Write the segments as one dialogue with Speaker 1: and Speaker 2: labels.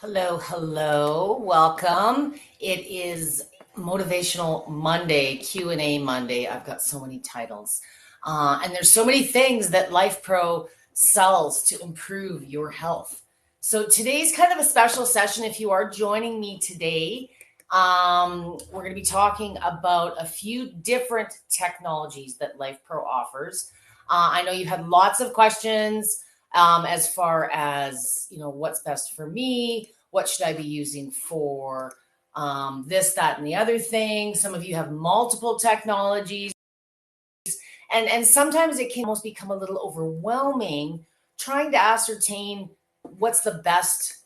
Speaker 1: Hello, welcome. It is Motivational Monday, Q&A Monday. I've got so many titles. And there's so many things that LifePro sells to improve your health. So today's kind of a special session. If you are joining me today, we're going to be talking about a few different technologies that LifePro offers. I know you've had lots of questions as far as, what's best for me, what should I be using for this, that, and the other thing. Some of you have multiple technologies, and sometimes it can almost become a little overwhelming trying to ascertain what's the best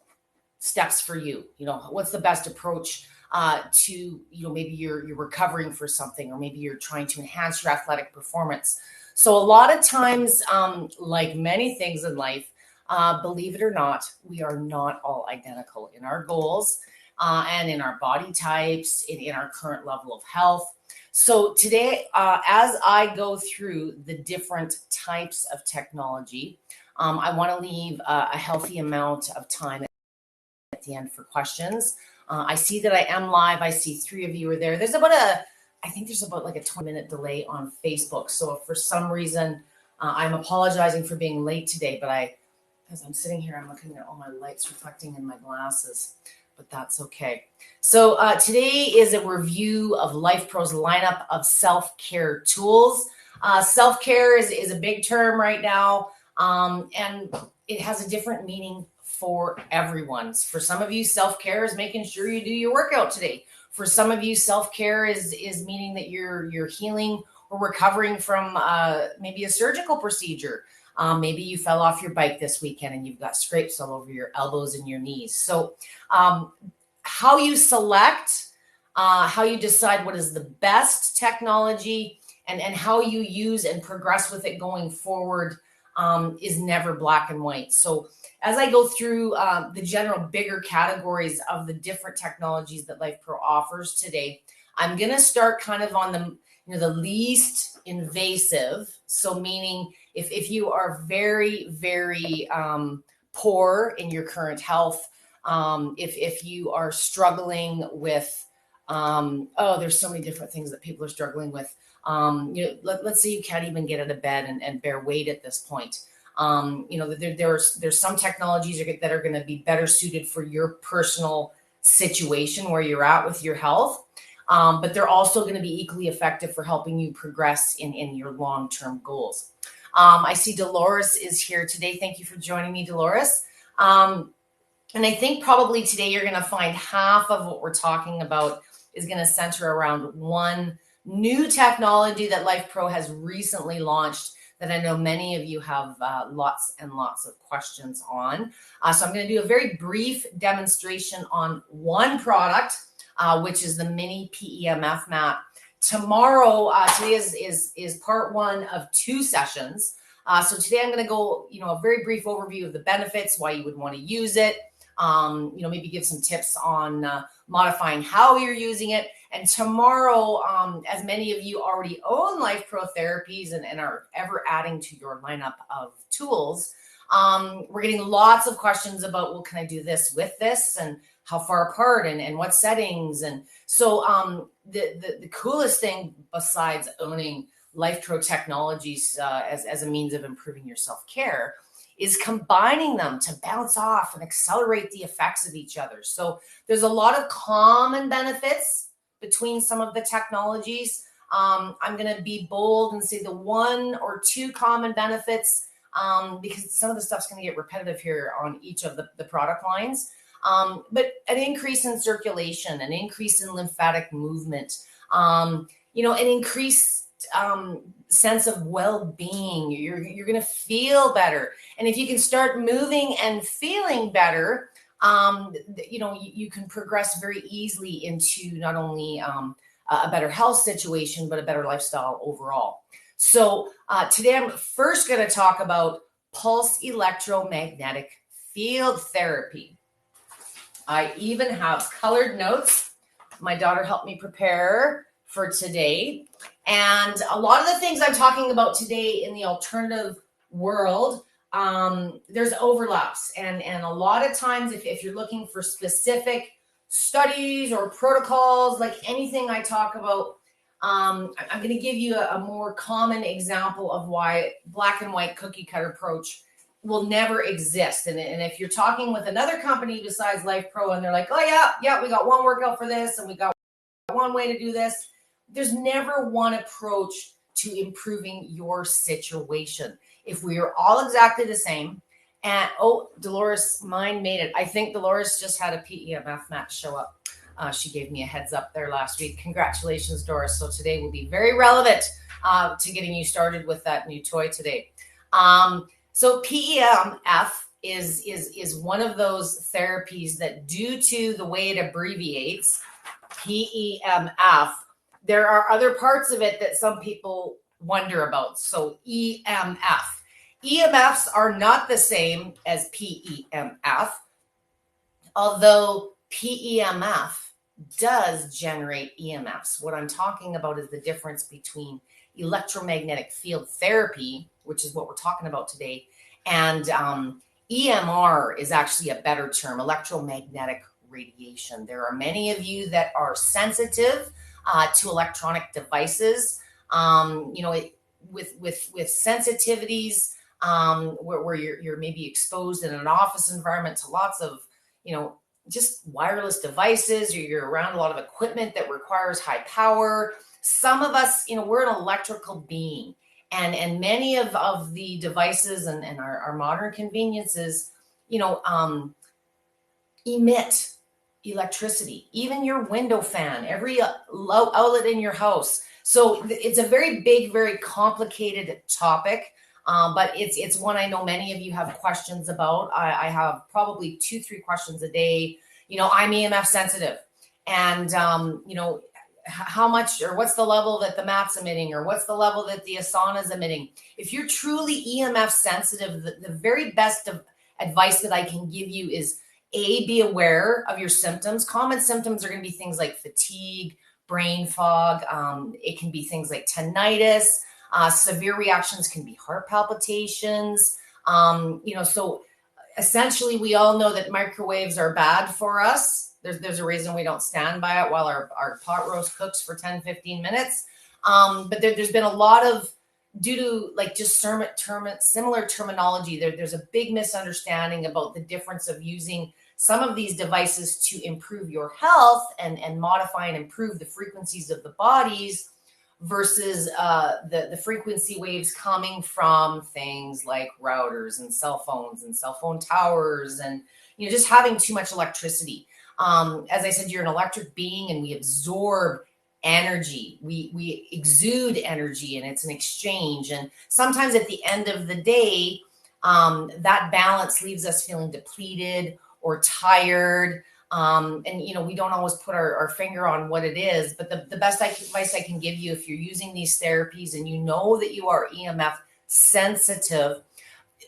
Speaker 1: steps for you. What's the best approach to, maybe you're recovering for something, or maybe you're trying to enhance your athletic performance. So a lot of times, like many things in life, believe it or not, we are not all identical in our goals and in our body types, in our current level of health. So today, as I go through the different types of technology, I want to leave a healthy amount of time at the end for questions. I see that I am live. I see 3 of you are there. I think there's about like a 20-minute delay on Facebook. So if for some reason I'm apologizing for being late today, but as I'm sitting here, I'm looking at all my lights reflecting in my glasses, but that's okay. So today is a review of LifePro's lineup of self-care tools. Self-care is a big term right now, and it has a different meaning for everyone. For some of you, self-care is making sure you do your workout today. For some of you, self-care is meaning that you're healing or recovering from maybe a surgical procedure. Maybe you fell off your bike this weekend and you've got scrapes all over your elbows and your knees. So how you select, how you decide what is the best technology, and how you use and progress with it going forward is never black and white. So as I go through the general bigger categories of the different technologies that LifePro offers today, I'm going to start kind of on the least invasive. So meaning if you are very, very poor in your current health, if you are struggling with, there's so many different things that people are struggling with. Let's say you can't even get out of bed and bear weight at this point. There's some technologies that are going to be better suited for your personal situation where you're at with your health. But they're also going to be equally effective for helping you progress in your long-term goals. I see Dolores is here today. Thank you for joining me, Dolores. And I think probably today you're going to find half of what we're talking about is going to center around one new technology that LifePro has recently launched that I know many of you have lots and lots of questions on. So I'm going to do a very brief demonstration on one product, which is the mini PEMF mat. Tomorrow, today is part 1 of 2 sessions. So today I'm going to go, a very brief overview of the benefits, why you would want to use it, maybe give some tips on modifying how you're using it. And tomorrow, as many of you already own LifePro therapies and are ever adding to your lineup of tools, we're getting lots of questions about, well, can I do this with this? And how far apart and what settings? And so the coolest thing besides owning LifePro technologies as a means of improving your self-care is combining them to bounce off and accelerate the effects of each other. So there's a lot of common benefits between some of the technologies. I'm going to be bold and say the 1 or 2 common benefits because some of the stuff's going to get repetitive here on each of the product lines. But an increase in circulation, an increase in lymphatic movement, an increased sense of well-being. You're going to feel better. And if you can start moving and feeling better, you can progress very easily into not only a better health situation, but a better lifestyle overall. So today I'm first going to talk about Pulse Electromagnetic Field therapy. I even have colored notes. My daughter helped me prepare for today. And a lot of the things I'm talking about today in the alternative world there's overlaps. And a lot of times, if you're looking for specific studies or protocols, like anything I talk about, I'm going to give you a more common example of why black and white cookie cutter approach will never exist. And if you're talking with another company besides LifePro and they're like, oh yeah, we got one workout for this and we got one way to do this, there's never one approach to improving your situation. If we are all exactly the same, and Dolores, mine made it. I think Dolores just had a PEMF match show up. She gave me a heads up there last week. Congratulations, Doris. So today will be very relevant to getting you started with that new toy today. So PEMF is one of those therapies that, due to the way it abbreviates, PEMF, there are other parts of it that some people wonder about. So EMF. EMFs are not the same as PEMF, although PEMF does generate EMFs. What I'm talking about is the difference between electromagnetic field therapy, which is what we're talking about today, and EMR is actually a better term, electromagnetic radiation. There are many of you that are sensitive to electronic devices. With sensitivities, where you're maybe exposed in an office environment to lots of, just wireless devices, or you're around a lot of equipment that requires high power. Some of us, we're an electrical being, and many of the devices and our modern conveniences, emit electricity, even your window fan, every outlet in your house. So it's a very big, very complicated topic, but it's one I know many of you have questions about. I have probably 2-3 questions a day. I'm EMF sensitive, and how much, or what's the level that the mat's emitting, or what's the level that the Asana is emitting. If you're truly EMF sensitive, the very best of advice that I can give you is, be aware of your symptoms. Common symptoms are going to be things like fatigue, brain fog. It can be things like tinnitus. Severe reactions can be heart palpitations. So essentially, we all know that microwaves are bad for us. There's a reason we don't stand by it while our pot roast cooks for 10-15 minutes. But there's been a lot of, due to just similar terminology, there's a big misunderstanding about the difference of using some of these devices to improve your health and modify and improve the frequencies of the bodies versus the frequency waves coming from things like routers and cell phones and cell phone towers, and just having too much electricity. As I said, you're an electric being, and we absorb energy. We exude energy, and it's an exchange. And sometimes at the end of the day, that balance leaves us feeling depleted or tired. And we don't always put our finger on what it is, but the best advice I can give you, if you're using these therapies and you know that you are EMF sensitive,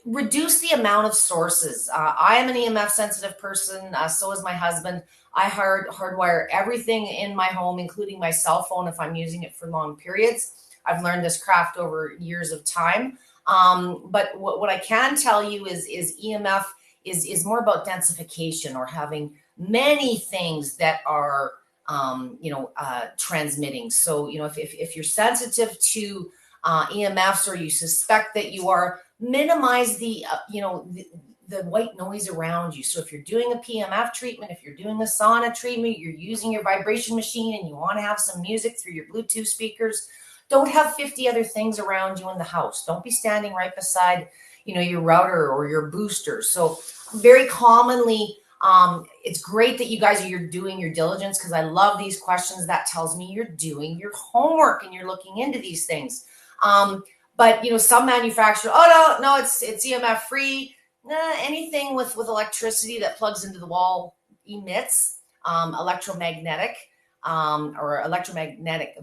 Speaker 1: reduce the amount of sources. I am an EMF sensitive person. So is my husband. I hardwire everything in my home, including my cell phone, if I'm using it for long periods. I've learned this craft over years of time. But what I can tell you is EMF is more about densification, or having many things that are transmitting. So if you're sensitive to EMFs, or you suspect that you are, minimize the white noise around you. So if you're doing a PEMF treatment, if you're doing a sauna treatment, you're using your vibration machine and you want to have some music through your Bluetooth speakers, don't have 50 other things around you in the house. Don't be standing right beside your router or your booster. So very commonly, it's great that you guys are doing your diligence, because I love these questions. That tells me you're doing your homework and you're looking into these things. But some manufacturers, no, it's EMF free. Anything with electricity that plugs into the wall emits electromagnetic or electromagnetic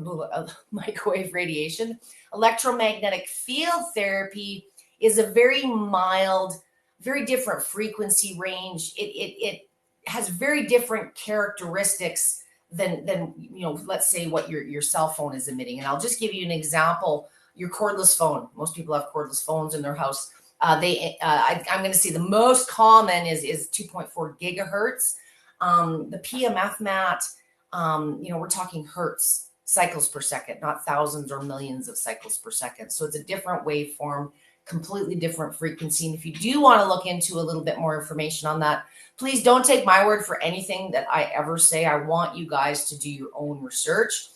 Speaker 1: microwave radiation. Electromagnetic field therapy is a very mild, very different frequency range. It has very different characteristics than let's say what your cell phone is emitting. And I'll just give you an example. Your cordless phone. Most people have cordless phones in their house. I'm going to say the most common is 2.4 gigahertz. The PEMF mat, we're talking hertz, cycles per second, not thousands or millions of cycles per second. So it's a different waveform, completely different frequency. And if you do want to look into a little bit more information on that, please don't take my word for anything that I ever say. I want you guys to do your own research.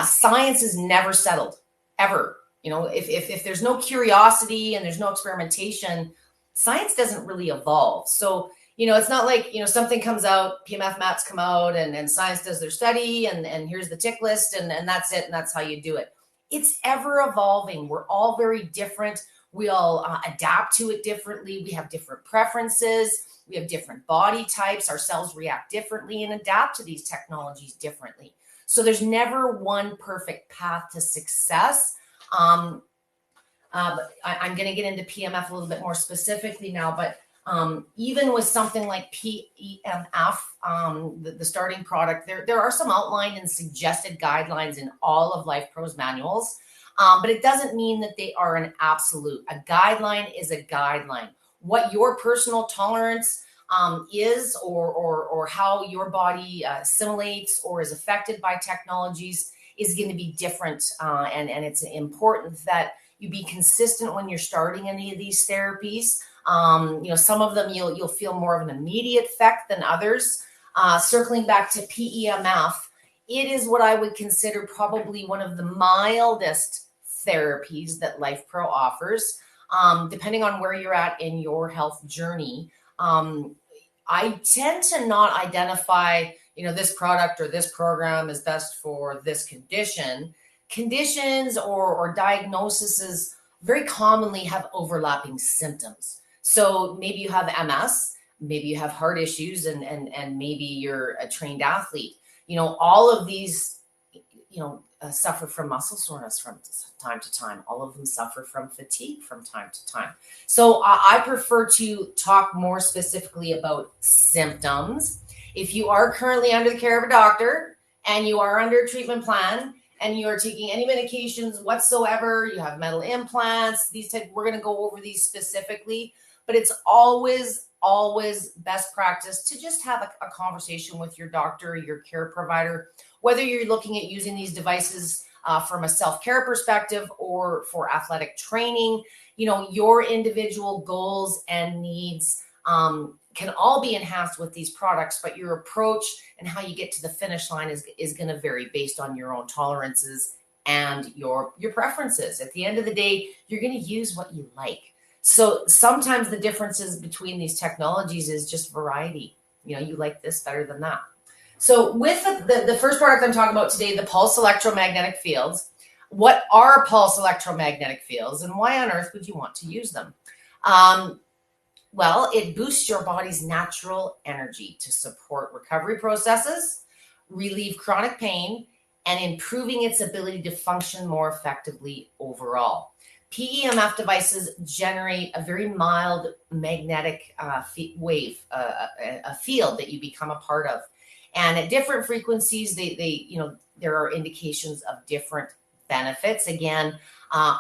Speaker 1: Science is never settled, ever. If there's no curiosity and there's no experimentation, science doesn't really evolve. So, it's not like, something comes out, PMF mats come out and science does their study and here's the tick list and that's it. And that's how you do it. It's ever evolving. We're all very different. We all adapt to it differently. We have different preferences. We have different body types. Our cells react differently and adapt to these technologies differently. So there's never one perfect path to success. But I'm going to get into PMF a little bit more specifically now, but even with something like PEMF, the starting product, there are some outlined and suggested guidelines in all of LifePro's manuals, but it doesn't mean that they are an absolute. A guideline is a guideline. What your personal tolerance is or how your body assimilates or is affected by technologies is going to be different. And it's important that you be consistent when you're starting any of these therapies. Some of them you'll feel more of an immediate effect than others. Circling back to PEMF, it is what I would consider probably one of the mildest therapies that LifePro offers. Depending on where you're at in your health journey, I tend to not identify, this product or this program is best for this condition. Conditions or diagnoses very commonly have overlapping symptoms. So maybe you have MS, maybe you have heart issues, and maybe you're a trained athlete. All of these, suffer from muscle soreness from time to time. All of them suffer from fatigue from time to time. So I prefer to talk more specifically about symptoms. If you are currently under the care of a doctor and you are under a treatment plan and you are taking any medications whatsoever, you have metal implants, we're going to go over these specifically, but it's always best practice to just have a conversation with your doctor, your care provider, whether you're looking at using these devices from a self-care perspective or for athletic training. Your individual goals and needs can all be enhanced with these products, but your approach and how you get to the finish line is going to vary based on your own tolerances and your preferences. At the end of the day, you're going to use what you like. So sometimes the differences between these technologies is just variety. You like this better than that. So with the first product I'm talking about today, the Pulse Electromagnetic Fields, what are Pulse Electromagnetic Fields and why on earth would you want to use them? Well, it boosts your body's natural energy to support recovery processes, relieve chronic pain, and improving its ability to function more effectively overall. PEMF devices generate a very mild magnetic wave, a field that you become a part of. And at different frequencies, there are indications of different benefits. Again,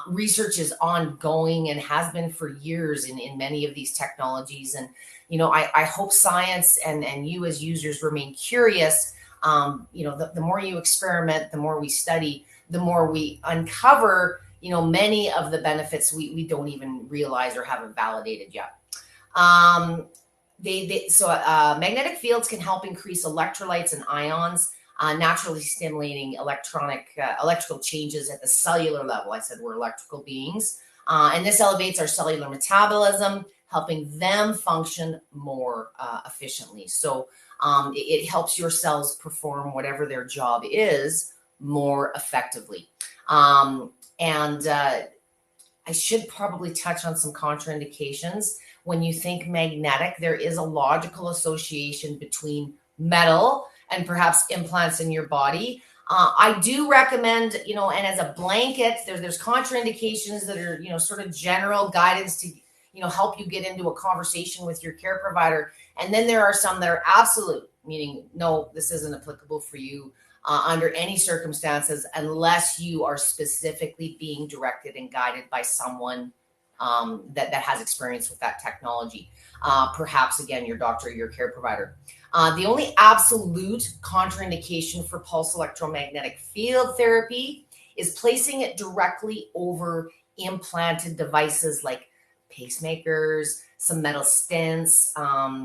Speaker 1: research is ongoing and has been for years in many of these technologies. And, I hope science and you as users remain curious. The more you experiment, the more we study, the more we uncover, many of the benefits we don't even realize or haven't validated yet. Magnetic fields can help increase electrolytes and ions, naturally stimulating electrical changes at the cellular level. I said we're electrical beings. And this elevates our cellular metabolism, helping them function more efficiently. So it helps your cells perform whatever their job is more effectively. I should probably touch on some contraindications. When you think magnetic, there is a logical association between metal and perhaps implants in your body. I do recommend, and as a blanket, there's contraindications that are, sort of general guidance to, help you get into a conversation with your care provider. And then there are some that are absolute, meaning, no, this isn't applicable for you under any circumstances, unless you are specifically being directed and guided by someone that has experience with that technology. Perhaps, again, your doctor, your care provider. The only absolute contraindication for pulse electromagnetic field therapy is placing it directly over implanted devices like pacemakers, some metal stents,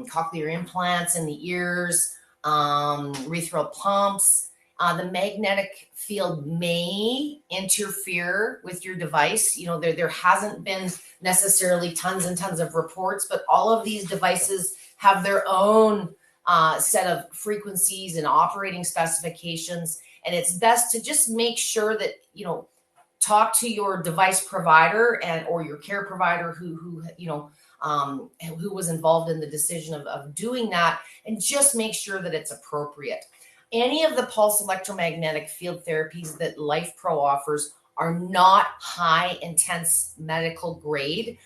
Speaker 1: cochlear implants in the ears, urethral pumps. The magnetic field may interfere with your device. There hasn't been necessarily tons and tons of reports, but all of these devices have their own set of frequencies and operating specifications. And it's best to just make sure that, talk to your device provider or your care provider who was involved in the decision of doing that, and just make sure that it's appropriate. Any of the pulse electromagnetic field therapies that LifePro offers are not high intense medical grade.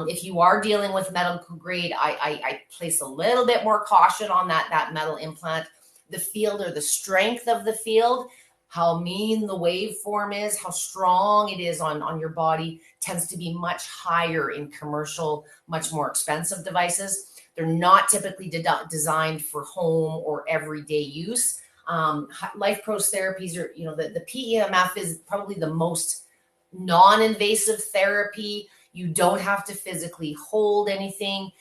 Speaker 1: If you are dealing with medical grade, I place a little bit more caution on that metal implant. The field, or the strength of the field, how mean the waveform is, how strong it is on your body, tends to be much higher in commercial, much more expensive devices. They're not typically designed for home or everyday use. LifePro's therapies are, the PEMF is probably the most non-invasive therapy. You don't have to physically hold anything.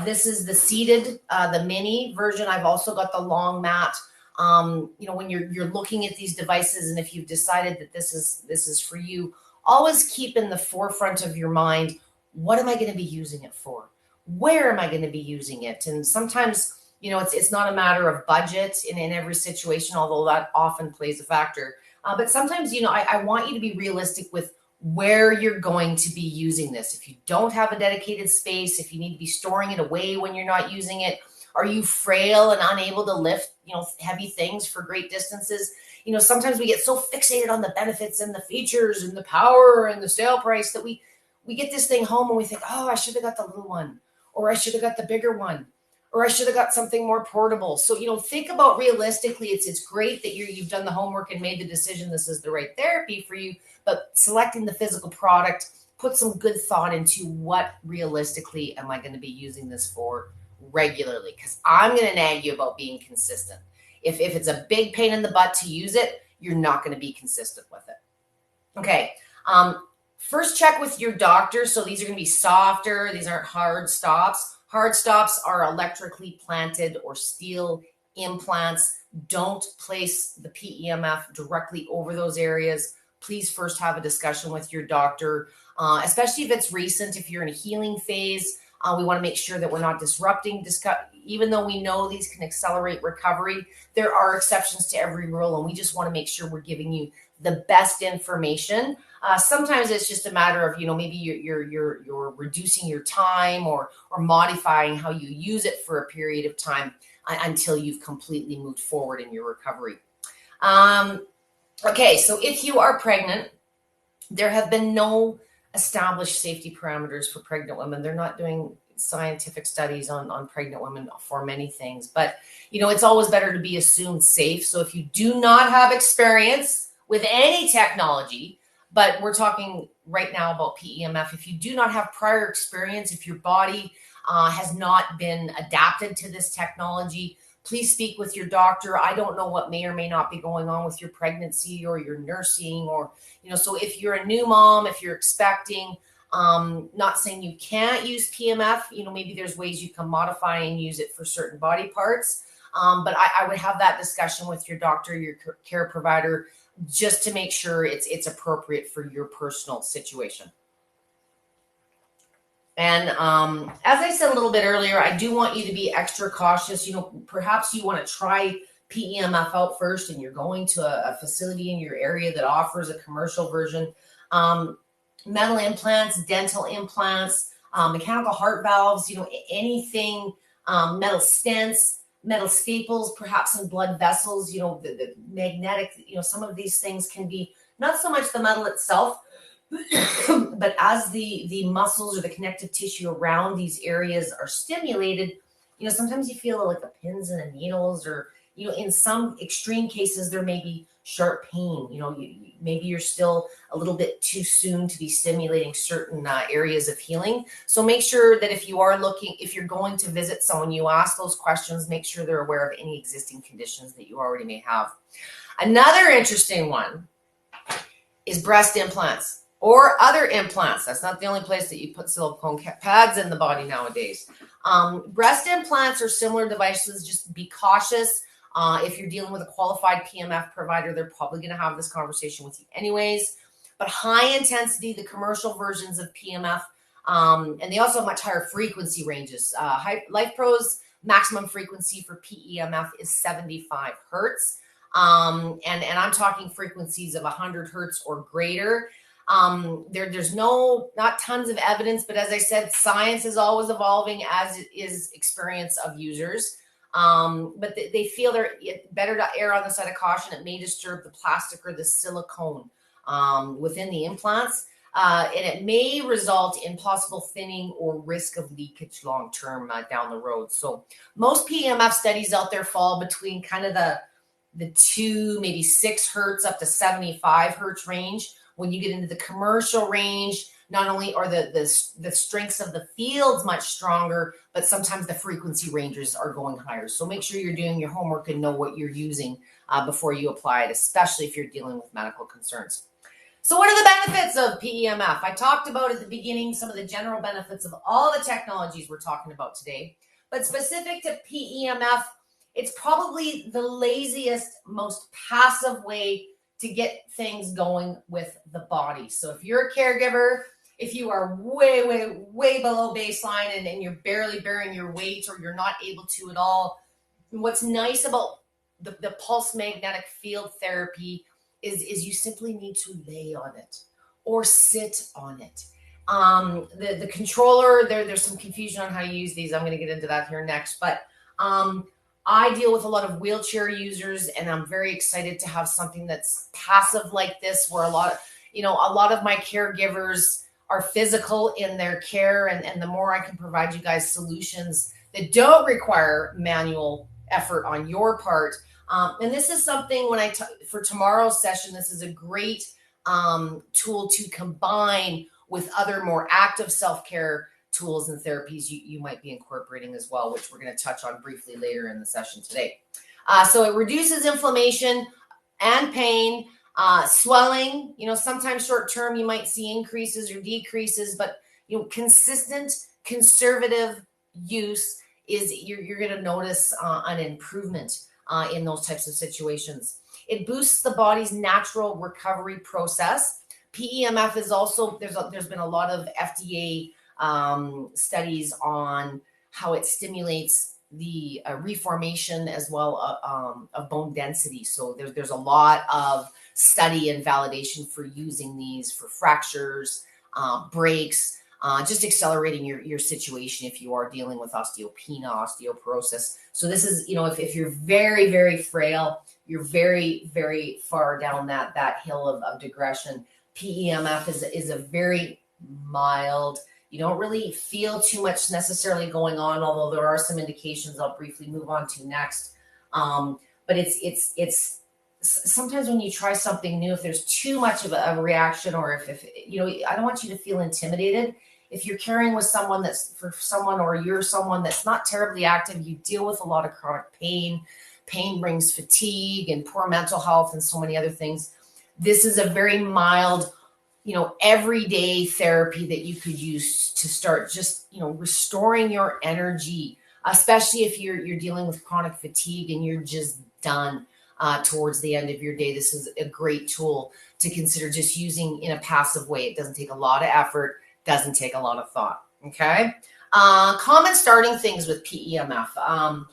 Speaker 1: This is the seated, the mini version. I've also got the long mat. When you're looking at these devices, and if you've decided that this is for you, always keep in the forefront of your mind, what am I going to be using it for? Where am I going to be using it? And sometimes, it's not a matter of budget in every situation, although that often plays a factor. But sometimes, I want you to be realistic with where you're going to be using this. If you don't have a dedicated space, if you need to be storing it away when you're not using it, are you frail and unable to lift, heavy things for great distances? Sometimes we get so fixated on the benefits and the features and the power and the sale price that we get this thing home and we think, oh, I should have got the little one, or I should have got the bigger one, or I should have got something more portable. So, think about realistically. It's great that you've done the homework and made the decision this is the right therapy for you, but selecting the physical product, put some good thought into what realistically am I going to be using this for regularly, because I'm going to nag you about being consistent. If it's a big pain in the butt to use it, you're not going to be consistent with it. Okay. First, check with your doctor. So these are going to be softer. These aren't hard stops. Hard stops are electrically planted or steel implants. Don't place the PEMF directly over those areas. Please first have a discussion with your doctor, especially if it's recent. If you're in a healing phase, we want to make sure that we're not disrupting. Even though we know these can accelerate recovery, there are exceptions to every rule, and we just want to make sure we're giving you the best information. Sometimes it's just a matter of, maybe you're reducing your time or modifying how you use it for a period of time until you've completely moved forward in your recovery. Okay, so if you are pregnant, there have been no established safety parameters for pregnant women. They're not doing scientific studies on pregnant women for many things, but it's always better to be assumed safe. So if you do not have experience with any technology, but we're talking right now about PEMF, if you do not have prior experience, if your body has not been adapted to this technology, please speak with your doctor. I don't know what may or may not be going on with your pregnancy or your nursing, or, so if you're a new mom, if you're expecting, not saying you can't use PEMF, maybe there's ways you can modify and use it for certain body parts. But I would have that discussion with your doctor, your care provider, just to make sure it's appropriate for your personal situation. And as I said a little bit earlier, I do want you to be extra cautious. Perhaps you want to try PEMF out first, and you're going to a facility in your area that offers a commercial version. Metal implants, dental implants, mechanical heart valves, anything, metal stents, metal staples, perhaps in blood vessels, the magnetic, some of these things can be not so much the metal itself, but as the muscles or the connective tissue around these areas are stimulated, sometimes you feel like the pins and the needles, or in some extreme cases, there may be sharp pain. Maybe you're still a little bit too soon to be stimulating certain areas of healing. So make sure that if you're going to visit someone, you ask those questions, make sure they're aware of any existing conditions that you already may have. Another interesting one is breast implants or other implants. That's not the only place that you put silicone pads in the body nowadays. Breast implants are similar devices. Just be cautious. If you're dealing with a qualified PEMF provider, they're probably going to have this conversation with you anyways. But high intensity, the commercial versions of PEMF, and they also have much higher frequency ranges. LifePro's maximum frequency for PEMF is 75 hertz. And I'm talking frequencies of 100 hertz or greater. There's not tons of evidence, but as I said, science is always evolving, as is experience of users. But they feel they're better to err on the side of caution. It may disturb the plastic or the silicone within the implants, and it may result in possible thinning or risk of leakage long-term down the road. So most PEMF studies out there fall between kind of the 2, maybe 6 hertz up to 75 hertz range. When you get into the commercial range, not only are the strengths of the fields much stronger, but sometimes the frequency ranges are going higher. So make sure you're doing your homework and know what you're using before you apply it, especially if you're dealing with medical concerns. So what are the benefits of PEMF? I talked about at the beginning some of the general benefits of all the technologies we're talking about today, but specific to PEMF, it's probably the laziest, most passive way to get things going with the body. So if you're a caregiver, if you are way, way, way below baseline and you're barely bearing your weight or you're not able to at all, what's nice about the pulse magnetic field therapy is you simply need to lay on it or sit on it. The controller, there's some confusion on how to use these. I'm going to get into that here next, but I deal with a lot of wheelchair users, and I'm very excited to have something that's passive like this, where a lot of my caregivers are physical in their care, and the more I can provide you guys solutions that don't require manual effort on your part. And this is something for tomorrow's session, this is a great tool to combine with other more active self-care tools and therapies you might be incorporating as well, which we're going to touch on briefly later in the session today. So it reduces inflammation and pain, swelling. Sometimes short term you might see increases or decreases, but consistent conservative use is you're going to notice an improvement in those types of situations. It boosts the body's natural recovery process. PEMF is also there's been a lot of FDA studies on how it stimulates the reformation as well of bone density. So there's a lot of study and validation for using these for fractures, breaks, just accelerating your situation if you are dealing with osteopenia, osteoporosis. So this is, if you're very, very frail, you're very, very far down that hill of digression, PEMF is a very mild. You don't really feel too much necessarily going on, although there are some indications I'll briefly move on to next. But it's sometimes when you try something new, if there's too much of a reaction, or if I don't want you to feel intimidated. If you're caring with someone or you're someone that's not terribly active, you deal with a lot of chronic pain. Pain brings fatigue and poor mental health and so many other things. This is a very mild, everyday therapy that you could use to start just, restoring your energy, especially if you're dealing with chronic fatigue and you're just done towards the end of your day. This is a great tool to consider just using in a passive way. It doesn't take a lot of effort, doesn't take a lot of thought. Okay. Common starting things with PEMF.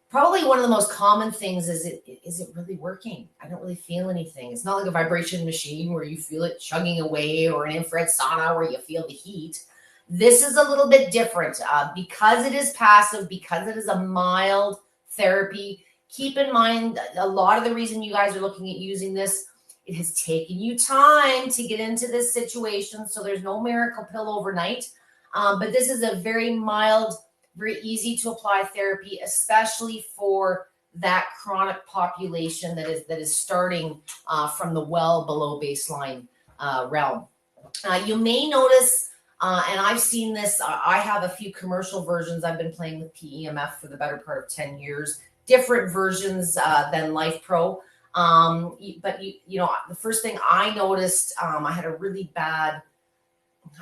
Speaker 1: Probably one of the most common things is it really working? I don't really feel anything. It's not like a vibration machine where you feel it chugging away, or an infrared sauna where you feel the heat. This is a little bit different because it is passive, because it is a mild therapy. Keep in mind, a lot of the reason you guys are looking at using this, it has taken you time to get into this situation. So there's no miracle pill overnight. But this is a very mild, very easy to apply therapy, especially for that chronic population that is starting from the well below baseline realm. You may notice, and I've seen this, I have a few commercial versions. I've been playing with PEMF for the better part of 10 years, different versions than LifePro. But you know, the first thing I noticed, I had a really bad,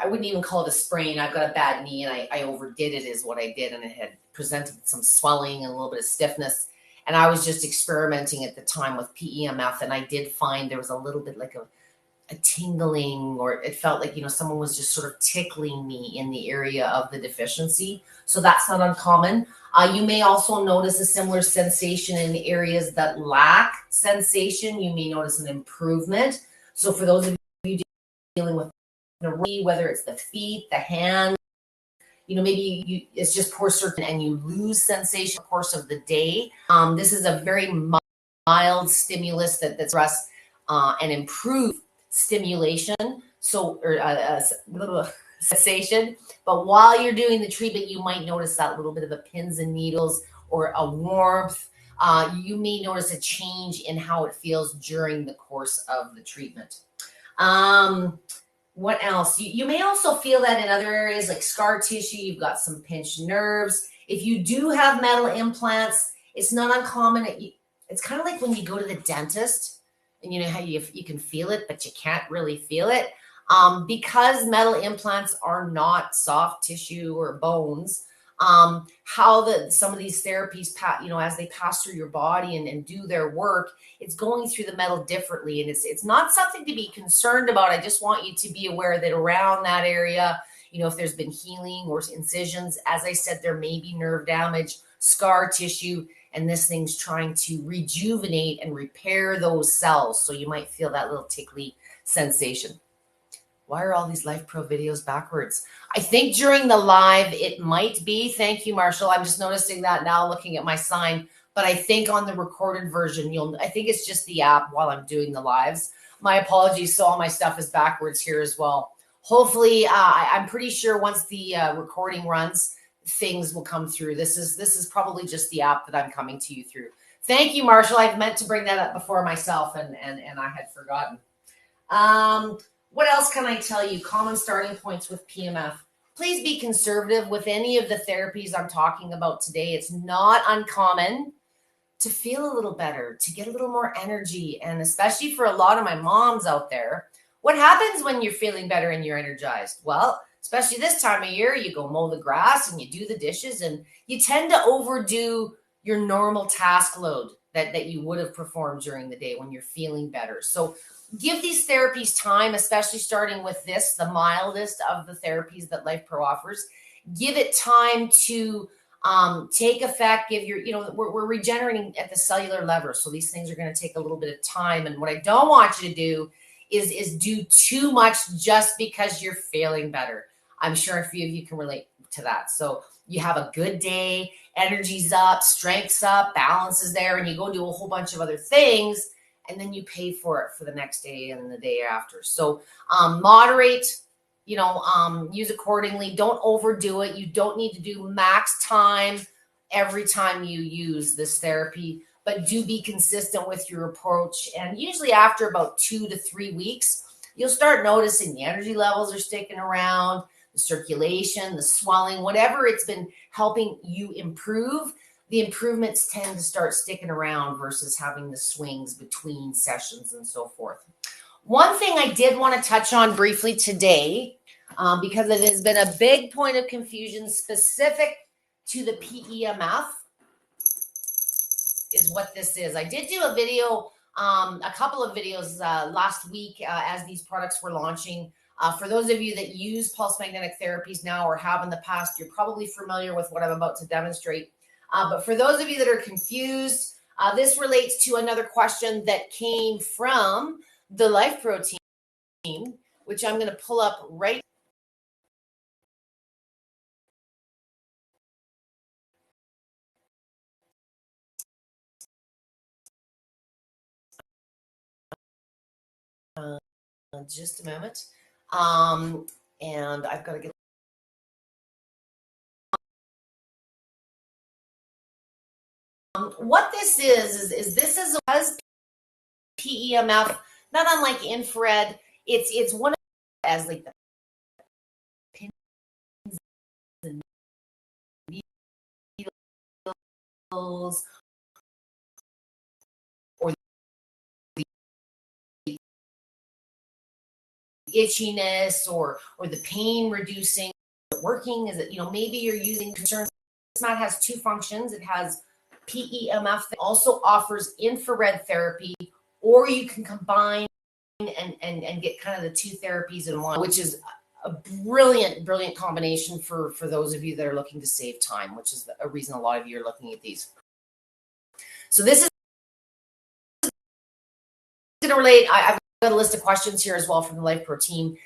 Speaker 1: I wouldn't even call it a sprain. I've got a bad knee, and I overdid it is what I did. And it had presented some swelling and a little bit of stiffness. And I was just experimenting at the time with PEMF. And I did find there was a little bit like a tingling, or it felt like, you know, someone was just sort of tickling me in the area of the deficiency. So that's not uncommon. You may also notice a similar sensation in the areas that lack sensation. You may notice an improvement. So for those of you dealing with whether it's the feet, the hands, you know, maybe it's just poor circulation and you lose sensation in the course of the day. This is a very mild stimulus that's for us and improve stimulation, so sensation. But while you're doing the treatment, you might notice that little bit of a pins and needles or a warmth. You may notice a change in how it feels during the course of the treatment. What else? You may also feel that in other areas like scar tissue. You've got some pinched nerves. If you do have metal implants, it's not uncommon. It's kind of like when you go to the dentist, and you know how you can feel it, but you can't really feel it. Because metal implants are not soft tissue or bones, how some of these therapies, you know, as they pass through your body and do their work, it's going through the metal differently. And it's not something to be concerned about. I just want you to be aware that around that area, you know, if there's been healing or incisions, as I said, there may be nerve damage, scar tissue, and this thing's trying to rejuvenate and repair those cells. So you might feel that little tickly sensation. Why are all these LifePro videos backwards? I think during the live, it might be. Thank you, Marshall. I'm just noticing that now looking at my sign. But I think on the recorded version, I think it's just the app while I'm doing the lives. My apologies. So all my stuff is backwards here as well. Hopefully, I'm pretty sure once the recording runs, things will come through. This is probably just the app that I'm coming to you through. Thank you, Marshall. I've meant to bring that up before myself, and I had forgotten. What else can I tell you? Common starting points with PEMF. Please be conservative with any of the therapies I'm talking about today. It's not uncommon to feel a little better, to get a little more energy. And especially for a lot of my moms out there, what happens when you're feeling better and you're energized? Well, especially this time of year, you go mow the grass and you do the dishes, and you tend to overdo your normal task load that you would have performed during the day when you're feeling better. So give these therapies time, especially starting with this, the mildest of the therapies that LifePro offers. Give it time to take effect. Give your, you know, we're regenerating at the cellular level. So these things are going to take a little bit of time. And what I don't want you to do is do too much just because you're feeling better. I'm sure a few of you can relate to that. So you have a good day, energy's up, strength's up, balance is there, and you go do a whole bunch of other things, and then you pay for it for the next day and the day after. So moderate, you know, use accordingly. Don't overdo it. You don't need to do max time every time you use this therapy, but do be consistent with your approach. And usually after about 2 to 3 weeks, you'll start noticing the energy levels are sticking around, the circulation, the swelling, whatever it's been helping you improve, the improvements tend to start sticking around versus having the swings between sessions and so forth. One thing I did want to touch on briefly today, because it has been a big point of confusion specific to the PEMF, is what this is. I did do a video, a couple of videos last week as these products were launching. For those of you that use pulse magnetic therapies now or have in the past, you're probably familiar with what I'm about to demonstrate. But for those of you that are confused, this relates to another question that came from the LifePro team, which I'm going to pull up right. Just a moment. And I've got to get What this is this is PEMF, not unlike infrared. It's one of as like the pins and needles or the itchiness or the pain reducing. Working is it, maybe you're using concerns. This mat has two functions. It has PEMF that also offers infrared therapy, or you can combine and get kind of the two therapies in one, which is a brilliant combination for those of you that are looking to save time, which is a reason a lot of you are looking at these. So this is going to relate. I've got a list of questions here as well from the LifePro team.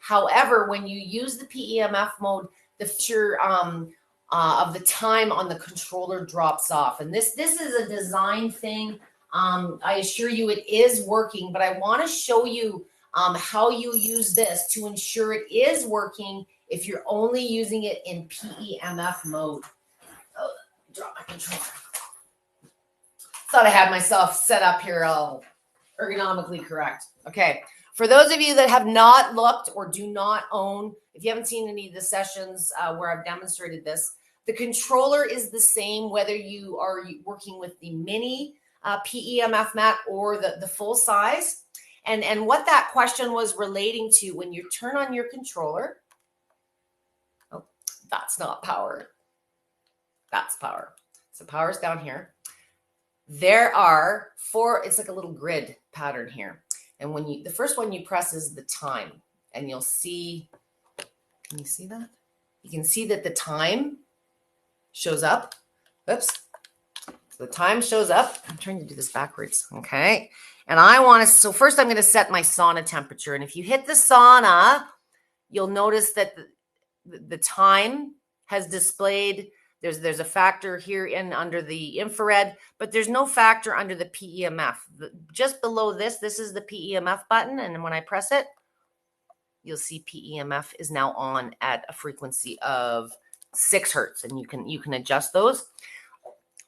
Speaker 1: However, when you use the PEMF mode, the feature of the time on the controller drops off. And this is a design thing. I assure you it is working, but I want to show you how you use this to ensure it is working if you're only using it in PEMF mode. Oh, drop my controller. Thought I had myself set up here all ergonomically correct. Okay. For those of you that have not looked or do not own, if you haven't seen any of the sessions where I've demonstrated this, the controller is the same whether you are working with the mini PEMF mat or the full size. And what that question was relating to, when you turn on your controller, oh, that's not power. That's power. So power's down here. There are four, it's like a little grid pattern here. And when the first one you press is the time, and you'll see, can you see that? You can see that the time shows up. Oops. So the time shows up. I'm trying to do this backwards. Okay. And I want to, so first I'm going to set my sauna temperature. And if you hit the sauna, you'll notice that the time has displayed. There's a factor here in under the infrared, but there's no factor under the PEMF. Just below this is the PEMF button. And when I press it, you'll see PEMF is now on at a frequency of 6 hertz. And you can adjust those.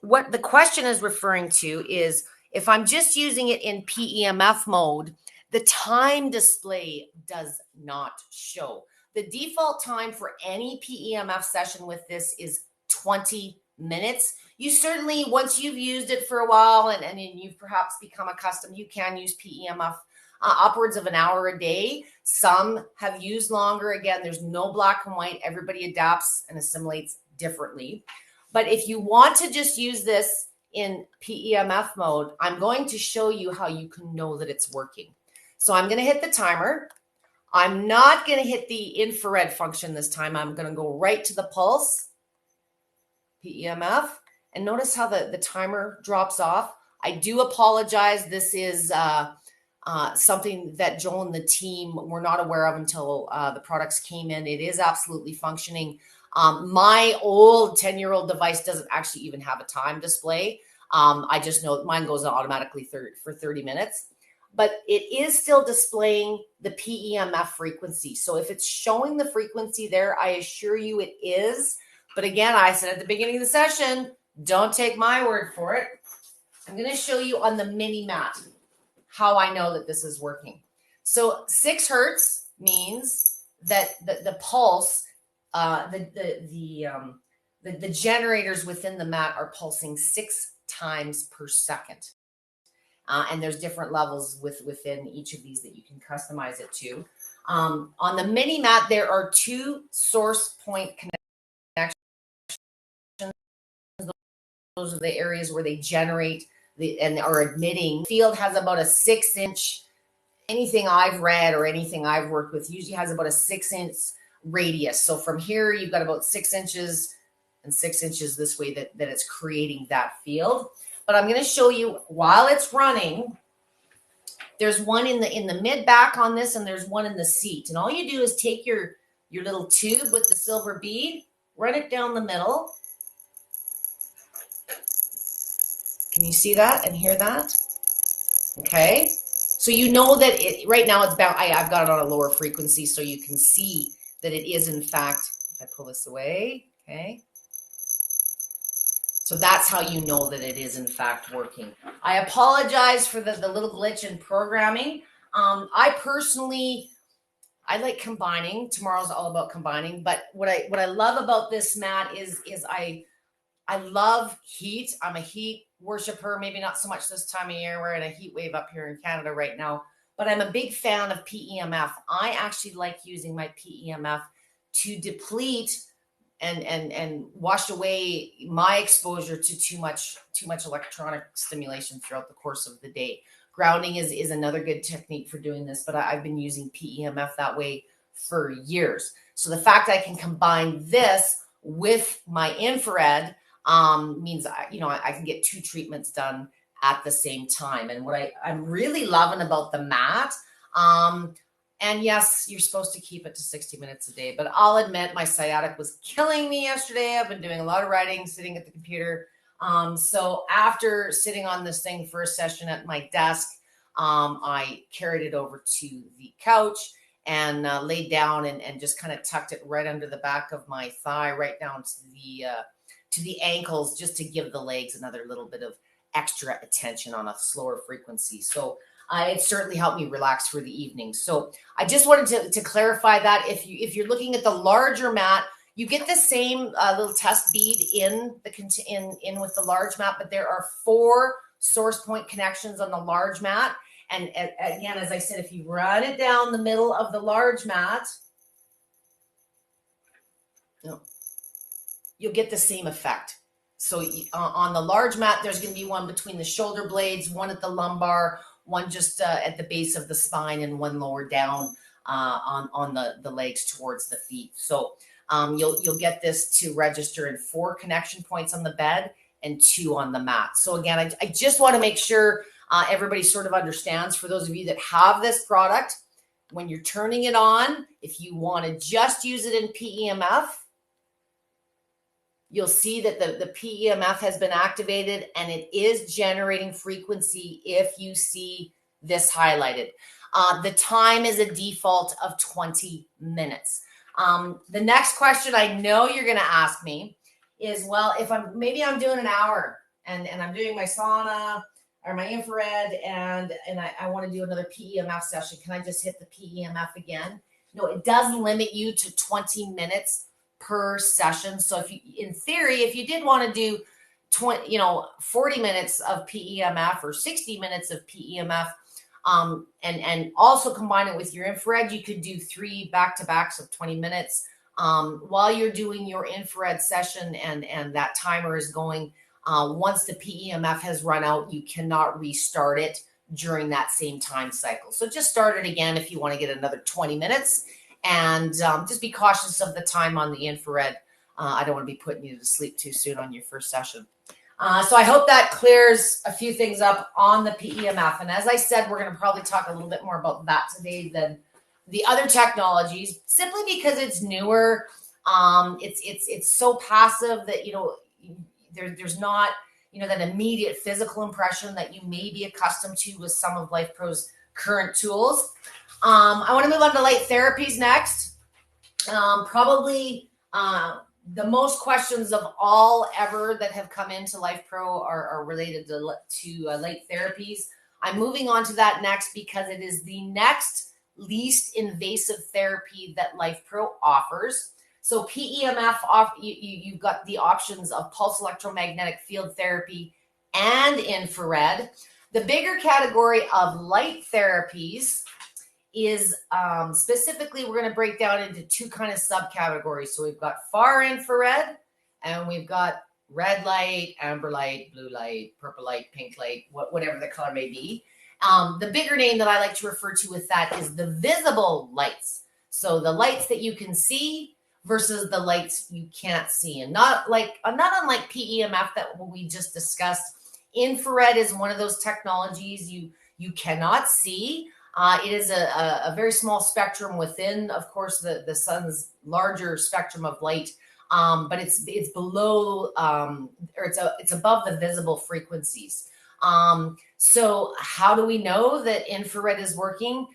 Speaker 1: What the question is referring to is if I'm just using it in PEMF mode, the time display does not show. The default time for any PEMF session with this is 20 minutes. You certainly, once you've used it for a while and you've perhaps become accustomed, you can use PEMF upwards of an hour a day. Some have used longer. Again, there's no black and white. Everybody adapts and assimilates differently. But if you want to just use this in PEMF mode, I'm going to show you how you can know that it's working. So I'm going to hit the timer. I'm not going to hit the infrared function this time. I'm going to go right to the pulse. PEMF, and notice how the timer drops off. I do apologize. This is something that Joel and the team were not aware of until the products came in. It is absolutely functioning. My old 10-year-old device doesn't actually even have a time display. I just know mine goes automatically for 30 minutes, but it is still displaying the PEMF frequency. So if it's showing the frequency there, I assure you it is. But again, I said at the beginning of the session, don't take my word for it. I'm going to show you on the mini mat how I know that this is working. So 6 hertz means that the pulse, the generators within the mat are pulsing 6 times per second. And there's different levels within each of these that you can customize it to. On the mini mat, there are 2 source point connections. Those are the areas where they generate and are emitting. Field has about a 6-inch, anything I've read or anything I've worked with usually has about a 6-inch radius. So from here, you've got about 6 inches and 6 inches this way that it's creating that field. But I'm going to show you while it's running. There's one in the mid back on this, and there's one in the seat. And all you do is take your little tube with the silver bead, run it down the middle. Can you see that and hear that? Okay. So you know that right now it's bound. I've got it on a lower frequency, so you can see that it is in fact, if I pull this away, okay. So that's how you know that it is in fact working. I apologize for the little glitch in programming. I personally, I like combining. Tomorrow's all about combining. But what I love about this mat is I love heat. I'm a heat worshiper. Maybe not so much this time of year. We're in a heat wave up here in Canada right now. But I'm a big fan of PEMF. I actually like using my PEMF to deplete and wash away my exposure to too much electronic stimulation throughout the course of the day. Grounding is another good technique for doing this, but I've been using PEMF that way for years. So the fact I can combine this with my infrared means I can get 2 treatments done at the same time. And what I'm really loving about the mat, and yes, you're supposed to keep it to 60 minutes a day, but I'll admit my sciatic was killing me yesterday. I've been doing a lot of writing, sitting at the computer. So after sitting on this thing for a session at my desk, I carried it over to the couch and laid down and just kind of tucked it right under the back of my thigh, right down to the ankles, just to give the legs another little bit of extra attention on a slower frequency. So it certainly helped me relax for the evening. So I just wanted to clarify that if you're looking at the larger mat, you get the same little test bead in with the large mat, but there are 4 source point connections on the large mat. And again, as I said, if you run it down the middle of the large mat, you'll get the same effect. So on the large mat, there's going to be one between the shoulder blades, one at the lumbar, one just at the base of the spine, and one lower down on the legs towards the feet. So you'll get this to register in 4 connection points on the bed and 2 on the mat. So again, I just want to make sure everybody sort of understands, for those of you that have this product, when you're turning it on, if you want to just use it in PEMF, you'll see that the PEMF has been activated and it is generating frequency if you see this highlighted. The time is a default of 20 minutes. The next question I know you're going to ask me is, well, if I'm doing an hour and I'm doing my sauna or my infrared and I want to do another PEMF session, can I just hit the PEMF again? No, it does limit you to 20 minutes per session. So in theory, if you did want to do 40 minutes of PEMF or 60 minutes of PEMF, and also combine it with your infrared, you could do 3 back-to-backs of 20 minutes while you're doing your infrared session and that timer is going. Once the PEMF has run out, you cannot restart it during that same time cycle. So just start it again if you want to get another 20 minutes. And just be cautious of the time on the infrared. I don't want to be putting you to sleep too soon on your first session. So I hope that clears a few things up on the PEMF. And as I said, we're going to probably talk a little bit more about that today than the other technologies, simply because it's newer. It's so passive that, there's not, that immediate physical impression that you may be accustomed to with some of LifePro's current tools. I want to move on to light therapies next. Probably the most questions of all ever that have come into LifePro are related to light therapies. I'm moving on to that next because it is the next least invasive therapy that LifePro offers. So PEMF, you've got the options of pulse electromagnetic field therapy and infrared. The bigger category of light therapies is specifically, we're going to break down into 2 kind of subcategories. So we've got far infrared and we've got red light, amber light, blue light, purple light, pink light, whatever the color may be. The bigger name that I like to refer to with that is the visible lights. So the lights that you can see versus the lights you can't see. And not unlike PEMF that we just discussed, infrared is one of those technologies you cannot see. It is a very small spectrum within, of course, the sun's larger spectrum of light, but it's below or it's above the visible frequencies. So how do we know that infrared is working?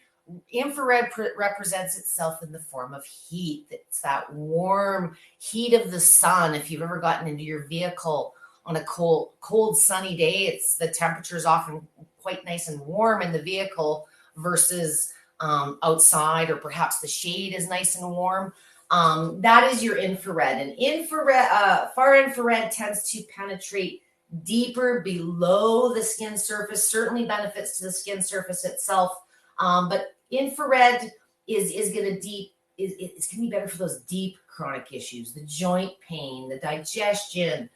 Speaker 1: Infrared represents itself in the form of heat. It's that warm heat of the sun. If you've ever gotten into your vehicle on a cold sunny day, the temperature is often quite nice and warm in the vehicle versus outside, or perhaps the shade is nice and warm. That is your infrared. And far infrared tends to penetrate deeper below the skin surface, certainly benefits to the skin surface itself. But infrared is going to it's going to be better for those deep chronic issues, the joint pain, the digestion,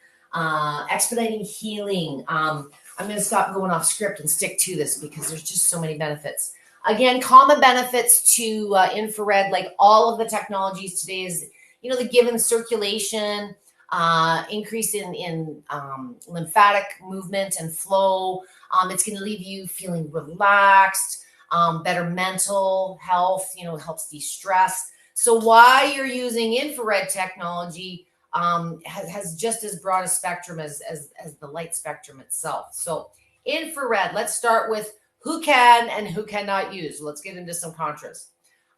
Speaker 1: expediting healing. I'm going to stop going off script and stick to this because there's just so many benefits. Again, common benefits to infrared, like all of the technologies today, is, the given circulation, increase in lymphatic movement and flow. It's going to leave you feeling relaxed, better mental health, helps de-stress. So while you're using infrared technology, has just as broad a spectrum as the light spectrum itself. So infrared, let's start with who can and who cannot use. Let's get into some contras.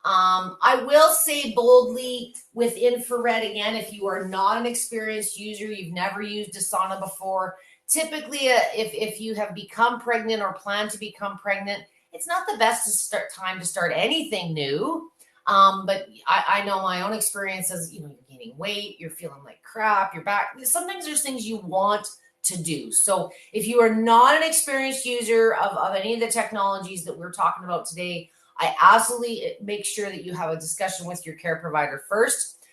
Speaker 1: I will say boldly with infrared, again, if you are not an experienced user, you've never used a sauna before, typically if you have become pregnant or plan to become pregnant, it's not the best time to start anything new. But I know my own experiences, you're gaining weight, you're feeling like crap, you're back. Sometimes there's things you want to do. So if you are not an experienced user of any of the technologies that we're talking about today, I absolutely make sure that you have a discussion with your care provider first.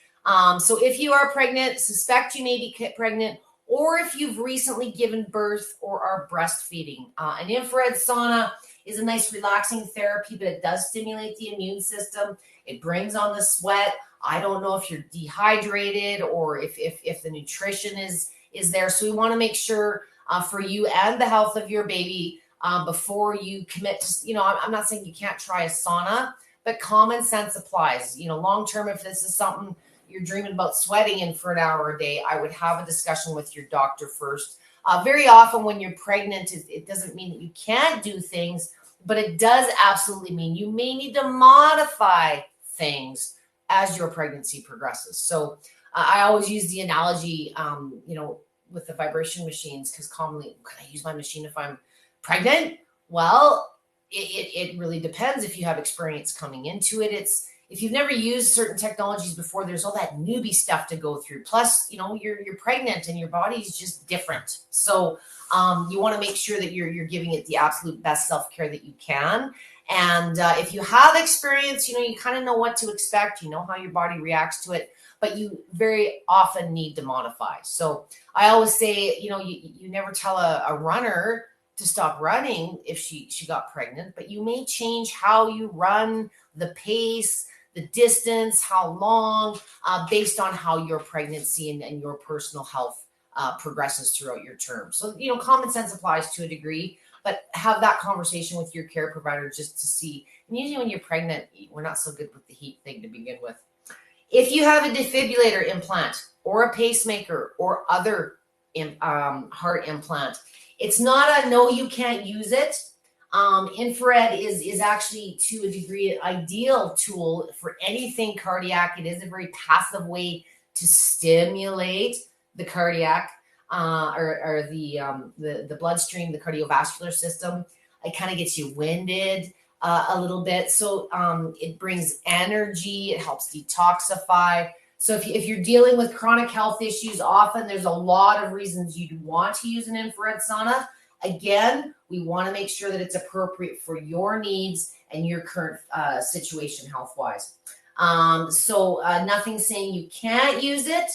Speaker 1: So if you are pregnant, suspect you may be pregnant, or if you've recently given birth or are breastfeeding. An infrared sauna is a nice relaxing therapy, but it does stimulate the immune system. It brings on the sweat. I don't know if you're dehydrated or if the nutrition is there. So we want to make sure for you and the health of your baby before you commit to, I'm not saying you can't try a sauna, but common sense applies. Long-term, if this is something you're dreaming about sweating in for an hour a day, I would have a discussion with your doctor first. Very often when you're pregnant, it doesn't mean that you can't do things, but it does absolutely mean you may need to modify things as your pregnancy progresses. So I always use the analogy, with the vibration machines, because commonly, can I use my machine if I'm pregnant? Well, it really depends if you have experience coming into it. If you've never used certain technologies before, there's all that newbie stuff to go through. Plus, you're pregnant and your body's just different. So you want to make sure that you're giving it the absolute best self-care that you can. And if you have experience, you kind of know what to expect. You know how your body reacts to it, but you very often need to modify. So I always say, you never tell a runner to stop running if she got pregnant, but you may change how you run, the pace, the distance, how long, based on how your pregnancy and your personal health progresses throughout your term. So, common sense applies to a degree, but have that conversation with your care provider just to see. And usually when you're pregnant, we're not so good with the heat thing to begin with. If you have a defibrillator implant or a pacemaker or other heart implant, it's not a no, you can't use it. Infrared is actually, to a degree, an ideal tool for anything cardiac. It is a very passive way to stimulate the cardiac or the bloodstream, the cardiovascular system. It kind of gets you winded a little bit. So it brings energy. It helps detoxify. So if you're dealing with chronic health issues, often there's a lot of reasons you'd want to use an infrared sauna. Again, we want to make sure that it's appropriate for your needs and your current situation health-wise. So nothing saying you can't use it,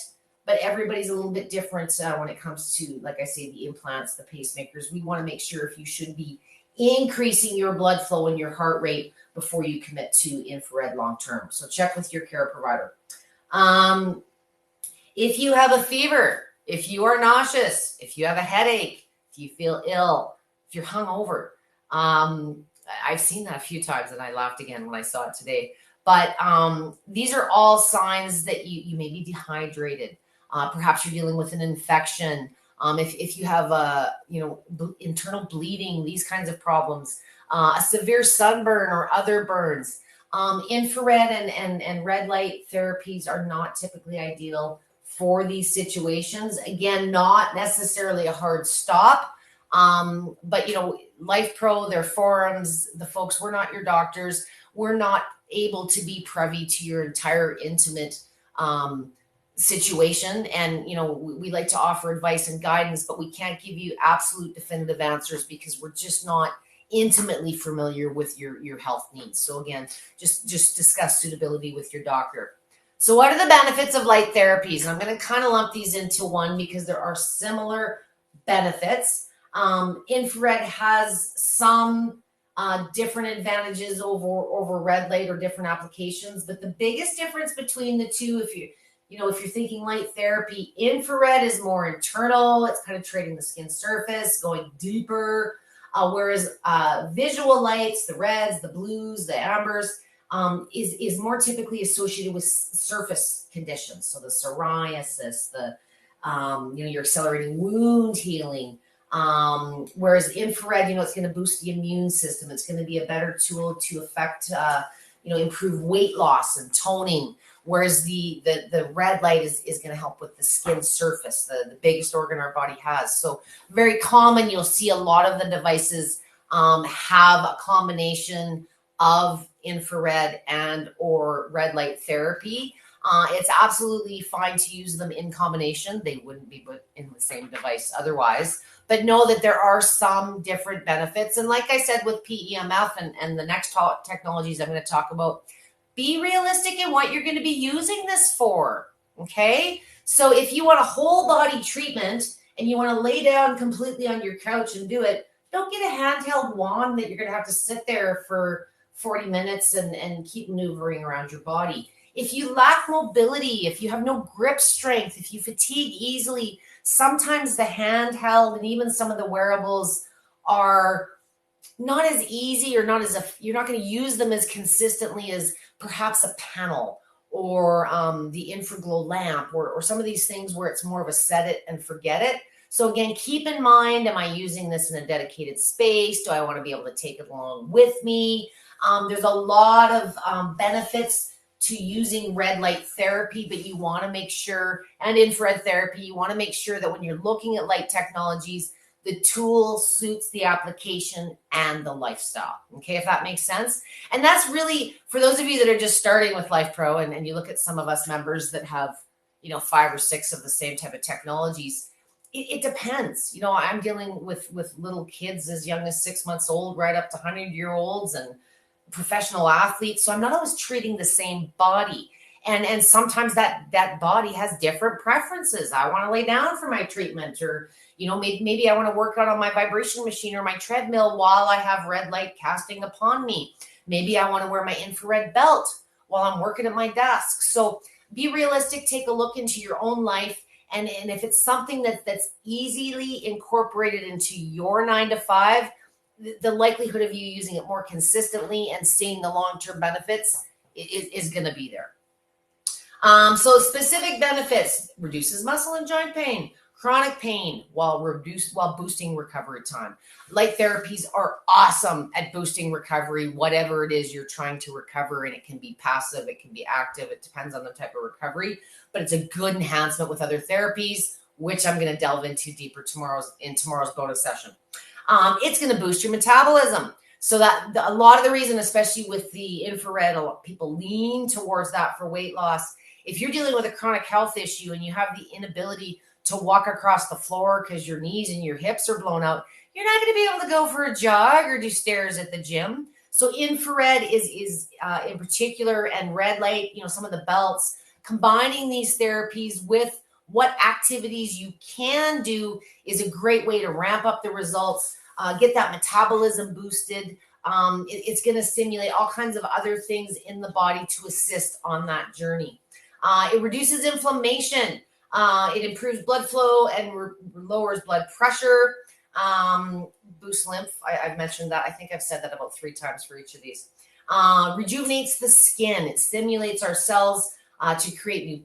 Speaker 1: but everybody's a little bit different when it comes to, like I say, the implants, the pacemakers. We want to make sure if you should be increasing your blood flow and your heart rate before you commit to infrared long-term. So check with your care provider. If you have a fever, if you are nauseous, if you have a headache, if you feel ill, if you're hungover, I've seen that a few times and I laughed again when I saw it today. But these are all signs that you may be dehydrated. Perhaps you're dealing with an infection. If you have internal bleeding, these kinds of problems, a severe sunburn or other burns. Infrared and red light therapies are not typically ideal for these situations. Again, not necessarily a hard stop, but LifePro, their forums, the folks, we're not your doctors. We're not able to be privy to your entire intimate situation. And, we like to offer advice and guidance, but we can't give you absolute definitive answers because we're just not intimately familiar with your health needs. So again, just discuss suitability with your doctor. So what are the benefits of light therapies? And I'm going to kind of lump these into one because there are similar benefits. Infrared has some different advantages over red light or different applications, but the biggest difference between the two, if you're thinking light therapy, infrared is more internal. It's penetrating the skin surface, going deeper, whereas visual lights, the reds, the blues, the ambers, is more typically associated with surface conditions. So the psoriasis, your accelerating wound healing. Whereas infrared, it's going to boost the immune system. It's going to be a better tool to affect, improve weight loss and toning. Whereas the red light is going to help with the skin surface, the biggest organ our body has. So very common. You'll see a lot of the devices have a combination of infrared and or red light therapy. It's absolutely fine to use them in combination. They wouldn't be put in the same device otherwise. But know that there are some different benefits. And like I said, with PEMF and the next technologies I'm going to talk about, be realistic in what you're going to be using this for. Okay? So if you want a whole body treatment and you want to lay down completely on your couch and do it, don't get a handheld wand that you're going to have to sit there for 40 minutes and keep maneuvering around your body. If you lack mobility, if you have no grip strength, if you fatigue easily, sometimes the handheld and even some of the wearables are not as easy or you're not going to use them as consistently as perhaps a panel or the infraglow lamp or some of these things where it's more of a set it and forget it. So again, keep in mind, am I using this in a dedicated space? Do I want to be able to take it along with me? There's a lot of benefits to using red light therapy, but you want to make sure, and infrared therapy, you want to make sure that when you're looking at light technologies, the tool suits the application and the lifestyle. Okay, if that makes sense. And that's really, for those of you that are just starting with LifePro, and you look at some of us members that have, 5 or 6 of the same type of technologies, it depends. I'm dealing with little kids as young as 6 months old, right up to 100-year-olds and professional athletes. So I'm not always treating the same body. And sometimes that body has different preferences. I want to lay down for my treatment, or, maybe I want to work out on my vibration machine or my treadmill while I have red light casting upon me. Maybe I want to wear my infrared belt while I'm working at my desk. So be realistic, take a look into your own life. And if it's something that's easily incorporated into your 9 to 5, the likelihood of you using it more consistently and seeing the long-term benefits is going to be there. So specific benefits: reduces muscle and joint pain, chronic pain while boosting recovery time. Light therapies are awesome at boosting recovery, whatever it is you're trying to recover. And it can be passive, it can be active. It depends on the type of recovery, but it's a good enhancement with other therapies, which I'm going to delve into deeper in tomorrow's bonus session. It's going to boost your metabolism. So that a lot of the reason, especially with the infrared, a lot of people lean towards that for weight loss. If you're dealing with a chronic health issue and you have the inability to walk across the floor because your knees and your hips are blown out, you're not going to be able to go for a jog or do stairs at the gym. So infrared is in particular, and red light, some of the belts, combining these therapies with what activities you can do is a great way to ramp up the results, get that metabolism boosted. It's going to stimulate all kinds of other things in the body to assist on that journey. It reduces inflammation. It improves blood flow and lowers blood pressure. Boosts lymph. I've mentioned that. I think I've said that about 3 times for each of these. Rejuvenates the skin. It stimulates our cells to create new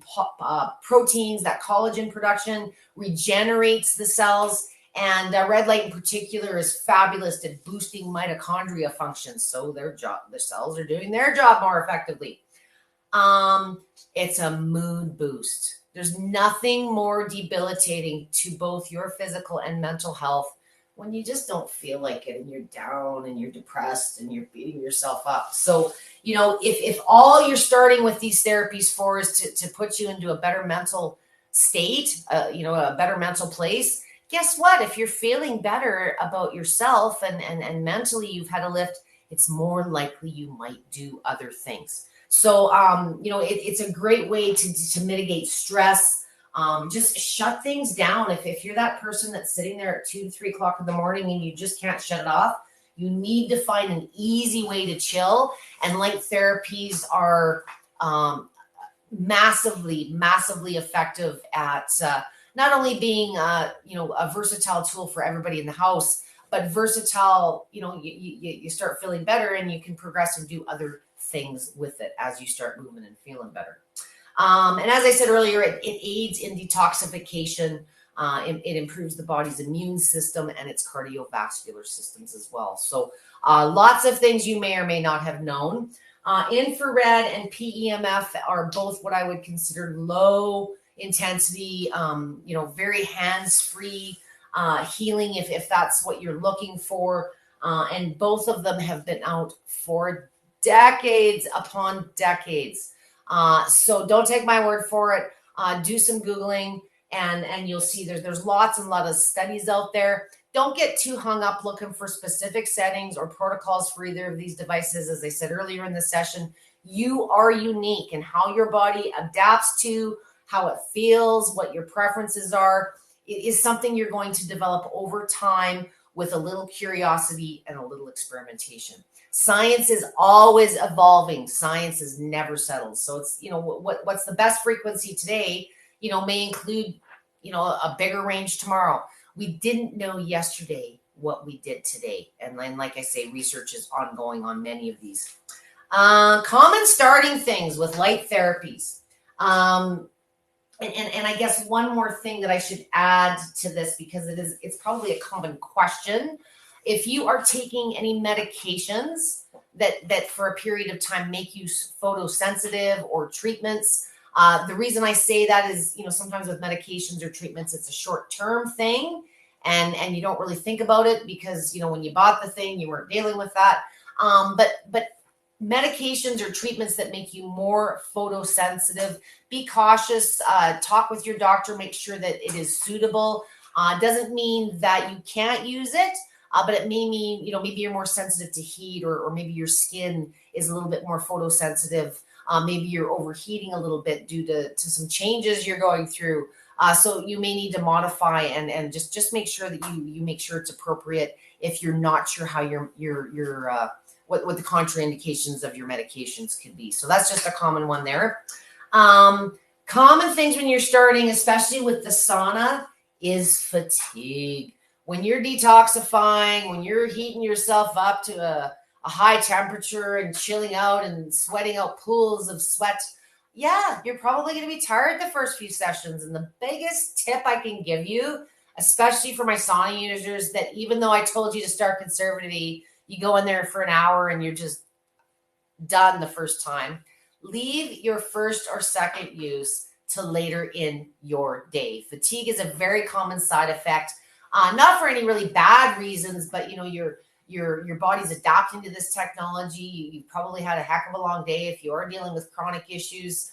Speaker 1: proteins, that collagen production, regenerates the cells. And red light in particular is fabulous at boosting mitochondria function. So the cells are doing their job more effectively. It's a mood boost. There's nothing more debilitating to both your physical and mental health when you just don't feel like it and you're down and you're depressed and you're beating yourself up. So, if all you're starting with these therapies for is to put you into a better mental state, a better mental place, guess what? If you're feeling better about yourself and mentally you've had a lift, it's more likely you might do other things. So, it's a great way to mitigate stress. Just shut things down. If you're that person that's sitting there at 2 to 3 o'clock in the morning and you just can't shut it off, you need to find an easy way to chill. And light therapies are massively, massively effective at not only being, a versatile tool for everybody in the house, but versatile, you start feeling better and you can progress and do other things with it as you start moving and feeling better. And as I said earlier, it aids in detoxification. It improves the body's immune system and its cardiovascular systems as well. So lots of things you may or may not have known. Infrared and PEMF are both what I would consider low intensity, very hands-free healing if that's what you're looking for. And both of them have been out for decades upon decades. So don't take my word for it. Do some Googling and you'll see there's lots and lots of studies out there. Don't get too hung up looking for specific settings or protocols for either of these devices. As I said earlier in the session, you are unique, and how your body adapts to, how it feels, what your preferences are, it is something you're going to develop over time with a little curiosity and a little experimentation. Science is always evolving. Science is never settled. So it's, what's the best frequency today, may include, a bigger range tomorrow. We didn't know yesterday what we did today. And then, like I say, research is ongoing on many of these. Common starting things with light therapies. And I guess one more thing that I should add to this, because it's probably a common question. If you are taking any medications that for a period of time make you photosensitive, or treatments, the reason I say that is, sometimes with medications or treatments, it's a short-term thing and you don't really think about it because, when you bought the thing, you weren't dealing with that. But medications or treatments that make you more photosensitive, be cautious, talk with your doctor, make sure that it is suitable. Doesn't mean that you can't use it, but it may mean, maybe you're more sensitive to heat, or maybe your skin is a little bit more photosensitive. Maybe you're overheating a little bit due to some changes you're going through. So you may need to modify and just make sure that you make sure it's appropriate if you're not sure how what the contraindications of your medications could be. So that's just a common one there. Common things when you're starting, especially with the sauna, is fatigue. When you're detoxifying, when you're heating yourself up to a high temperature and chilling out and sweating out pools of sweat, you're probably going to be tired the first few sessions. And the biggest tip I can give you, especially for my sauna users, that even though I told you to start conservatively, you go in there for an hour and you're just done the first time, leave your first or second use to later in your day. Fatigue is a very common side effect, not for any really bad reasons, but your body's adapting to this technology. You probably had a heck of a long day. If you are dealing with chronic issues,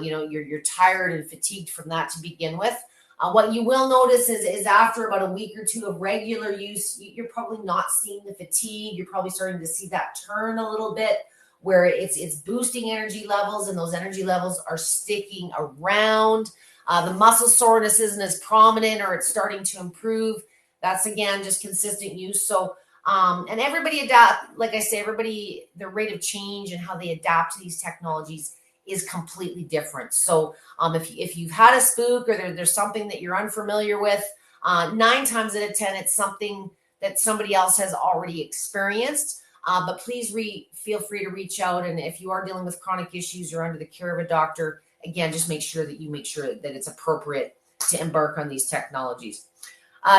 Speaker 1: you're tired and fatigued from that to begin with. What you will notice is after about a week or two of regular use, you're probably not seeing the fatigue. You're probably starting to see that turn a little bit, where it's boosting energy levels, and those energy levels are sticking around. The muscle soreness isn't as prominent, or it's starting to improve. That's, again, just consistent use. So, and everybody like I say, the rate of change and how they adapt to these technologies is completely different. So if you've had a spook, or there's something that you're unfamiliar with, 9 times out of 10, it's something that somebody else has already experienced. But please feel free to reach out. And if you are dealing with chronic issues, you're under the care of a doctor, again, just make sure that it's appropriate to embark on these technologies.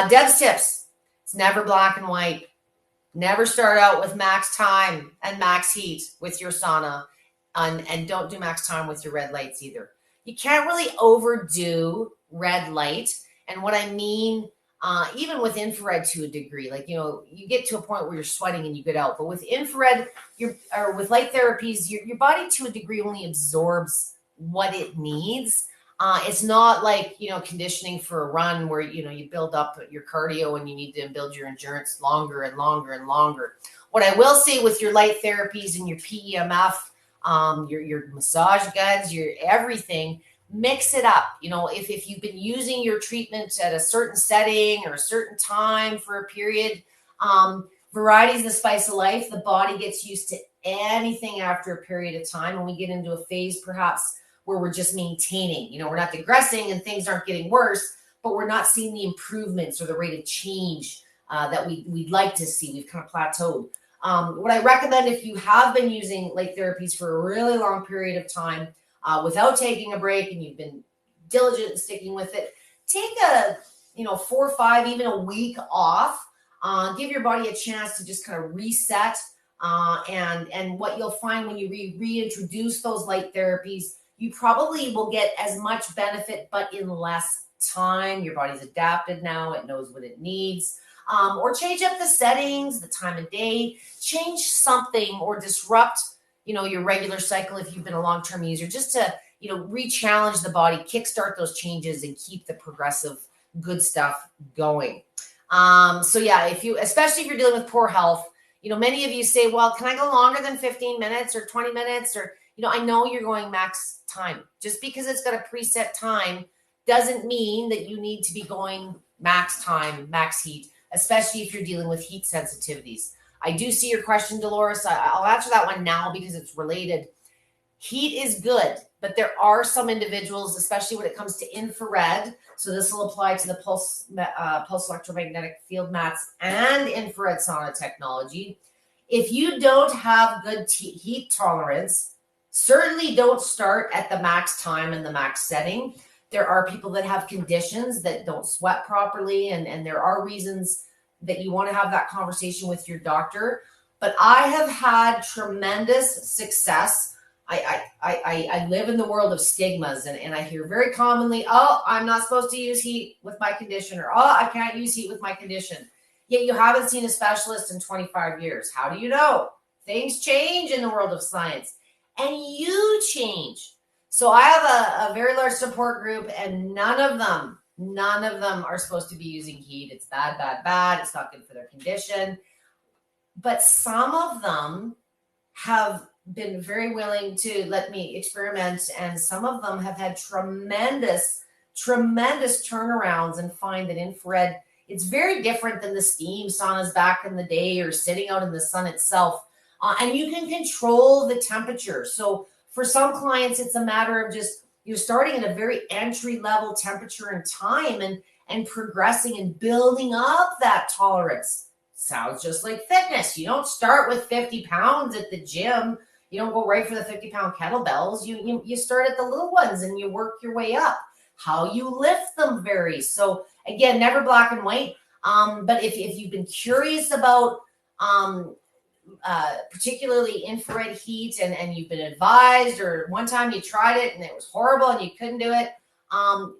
Speaker 1: Dev's tips. It's never black and white. Never start out with max time and max heat with your sauna, and don't do max time with your red lights either. you can't really overdo red light. And what I mean, even with infrared to a degree, like, you get to a point where you're sweating and you get out. But with infrared, or with light therapies, your body to a degree only absorbs what it needs. It's not like, conditioning for a run where, you build up your cardio and you need to build your endurance longer and longer and longer. What I will say with your light therapies and your PEMF, your massage guns, your everything, mix it up. If you've been using your treatment at a certain setting or a certain time for a period, variety is the spice of life. The body gets used to anything after a period of time. And we get into a phase perhaps where we're just maintaining, we're not digressing and things aren't getting worse, but we're not seeing the improvements or the rate of change that we'd like to see. We've kind of plateaued. What I recommend, if you have been using light therapies for a really long period of time without taking a break, and you've been diligent in sticking with it, take a 4 or 5, even a week off. Give your body a chance to just kind of reset. And what you'll find when you reintroduce those light therapies, you probably will get as much benefit, but in less time. Your body's adapted now. It knows what it needs. Or change up the settings, the time of day, change something or disrupt, your regular cycle if you've been a long-term user, just to, re-challenge the body, kickstart those changes and keep the progressive good stuff going. So yeah, especially if you're dealing with poor health, many of you say, well, can I go longer than 15 minutes or 20 minutes? Or, I know you're going max time. Just because it's got a preset time doesn't mean that you need to be going max time, max heat, especially if you're dealing with heat sensitivities. I do see your question, Dolores. I'll answer that one now because it's related. Heat is good, but there are some individuals, especially when it comes to infrared. So this will apply to the Pulse Electromagnetic Field mats and infrared sauna technology. If you don't have good heat tolerance, certainly don't start at the max time and the max setting. There are people that have conditions that don't sweat properly, and there are reasons that you want to have that conversation with your doctor. But I have had tremendous success. I live in the world of stigmas, and I hear very commonly, oh, I'm not supposed to use heat with my condition, or oh, I can't use heat with my condition. Yet you haven't seen a specialist in 25 years. How do you know? Things change in the world of science, and you change. So I have a very large support group, and none of them are supposed to be using heat. It's bad, bad, bad. It's not good for their condition. But some of them have been very willing to let me experiment, and some of them have had tremendous turnarounds and find that infrared, it's very different than the steam saunas back in the day or sitting out in the sun itself. And you can control the temperature. So for some clients, it's a matter of just, you're starting at a very entry-level temperature and time, and progressing and building up that tolerance. Sounds just like fitness. You don't start with 50 pounds at the gym. You don't go right for the 50-pound kettlebells. You start at the little ones and you work your way up. How you lift them varies. So again, never black and white. But if you've been curious about particularly infrared heat, and you've been advised, or one time you tried it and it was horrible and you couldn't do it,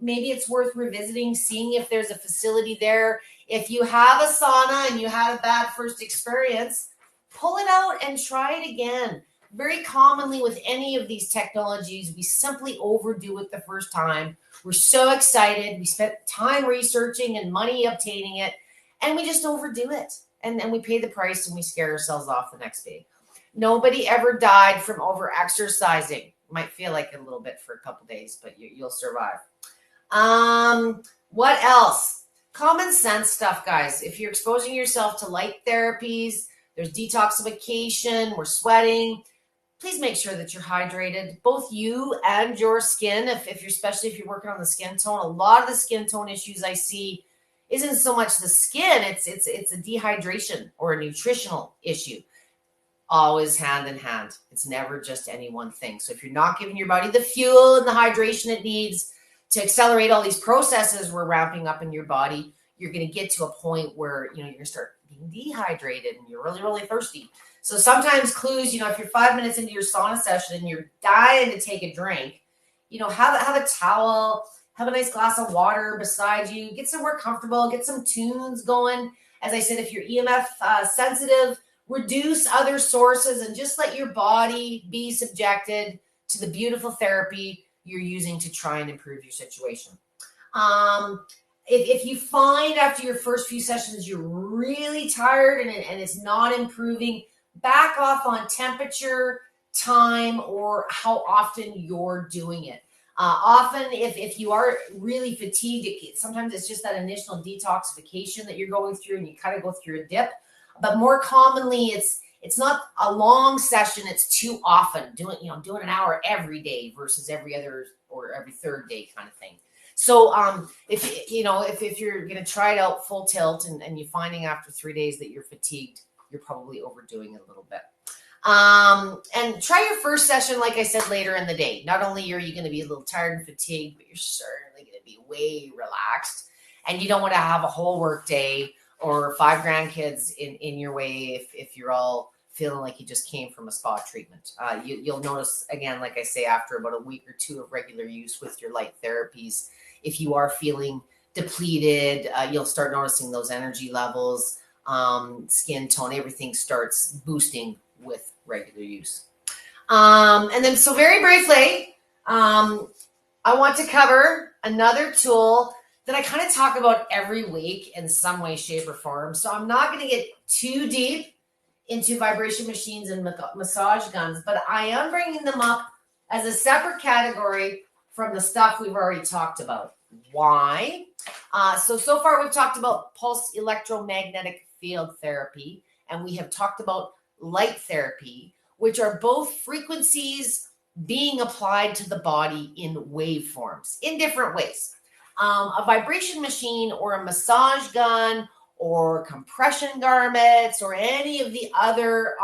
Speaker 1: maybe it's worth revisiting, seeing if there's a facility there. If you have a sauna and you had a bad first experience, pull it out and try it again. Very commonly with any of these technologies, we simply overdo it the first time. We're so excited. We spent time researching and money obtaining it, and we just overdo it. And then we pay the price and we scare ourselves off the next day. Nobody ever died from over exercising. Might feel like it a little bit for a couple days, but you'll survive. What else? Common sense stuff, guys. If you're exposing yourself to light therapies, there's detoxification, we're sweating. Please make sure that you're hydrated, both you and your skin. Especially if you're working on the skin tone, a lot of the skin tone issues I see isn't so much the skin, it's a dehydration or a nutritional issue. Always hand in hand. It's never just any one thing. So if you're not giving your body the fuel and the hydration it needs to accelerate all these processes we're ramping up in your body, you're going to get to a point where you're going to start being dehydrated and you're really, really thirsty. So sometimes clues, if you're 5 minutes into your sauna session and you're dying to take a drink, have a towel, have a nice glass of water beside you, get somewhere comfortable, get some tunes going. As I said, if you're EMF sensitive, reduce other sources and just let your body be subjected to the beautiful therapy you're using to try and improve your situation. If you find after your first few sessions you're really tired and it's not improving, back off on temperature, time, or how often you're doing it. Often, if you are really fatigued, sometimes it's just that initial detoxification that you're going through and you kind of go through a dip. But more commonly, it's not a long session, it's too often, doing an hour every day versus every other or every third day kind of thing. So if you're going to try it out full tilt and you're finding after 3 days that you're fatigued, you're probably overdoing it a little bit. And try your first session, like I said, later in the day. Not only are you going to be a little tired and fatigued, but you're certainly going to be way relaxed. And you don't want to have a whole work day or 5 grandkids in your way if you're all feeling like you just came from a spa treatment. You'll notice, again, like I say, after about a week or 2 of regular use with your light therapies, if you are feeling depleted, you'll start noticing those energy levels, skin tone, everything starts boosting with regular use. And then, so very briefly, I want to cover another tool that I kind of talk about every week in some way, shape, or form. So I'm not going to get too deep into vibration machines and massage guns, but I am bringing them up as a separate category from the stuff we've already talked about. Why? So far we've talked about pulse electromagnetic field therapy, and we have talked about light therapy, which are both frequencies being applied to the body in waveforms in different ways. A vibration machine or a massage gun or compression garments or any of the other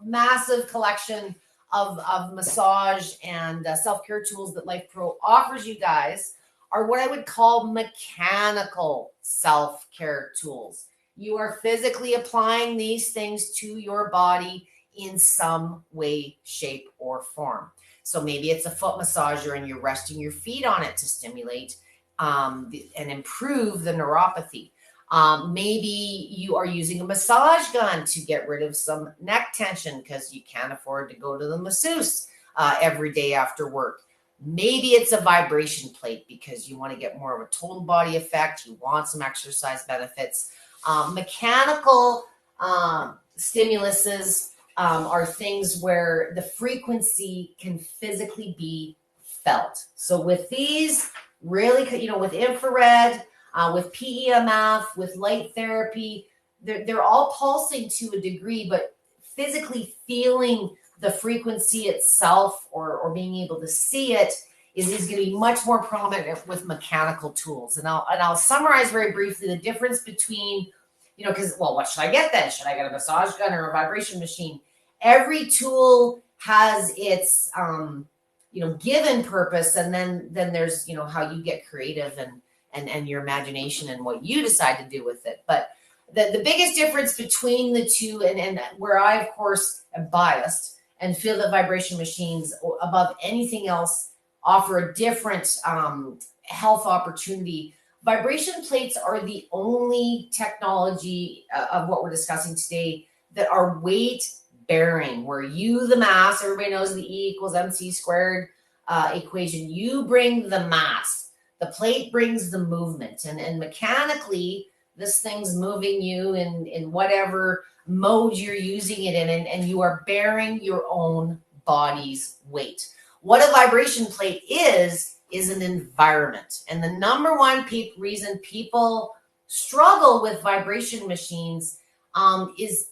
Speaker 1: massive collection of massage and self-care tools that LifePro offers you guys are what I would call mechanical self-care tools. You are physically applying these things to your body in some way, shape, or form. So maybe it's a foot massager and you're resting your feet on it to stimulate and improve the neuropathy. Maybe you are using a massage gun to get rid of some neck tension because you can't afford to go to the masseuse every day after work. Maybe it's a vibration plate because you want to get more of a total body effect. You want some exercise benefits. Mechanical stimuluses are things where the frequency can physically be felt. So with these, really, with infrared, with PEMF, with light therapy, they're all pulsing to a degree, but physically feeling the frequency itself or being able to see it is going to be much more prominent with mechanical tools. And I'll summarize very briefly the difference between, because, what should I get then? Should I get a massage gun or a vibration machine? Every tool has its, given purpose. And then there's, how you get creative and your imagination and what you decide to do with it. But the biggest difference between the two, and where I, of course, am biased and feel that vibration machines, above anything else, offer a different health opportunity. Vibration plates are the only technology of what we're discussing today that are weight bearing, where you, the mass, everybody knows the E equals MC squared equation. You bring the mass. The plate brings the movement. And mechanically, this thing's moving you in whatever mode you're using it in, and you are bearing your own body's weight. What a vibration plate is an environment. And the number one reason people struggle with vibration machines is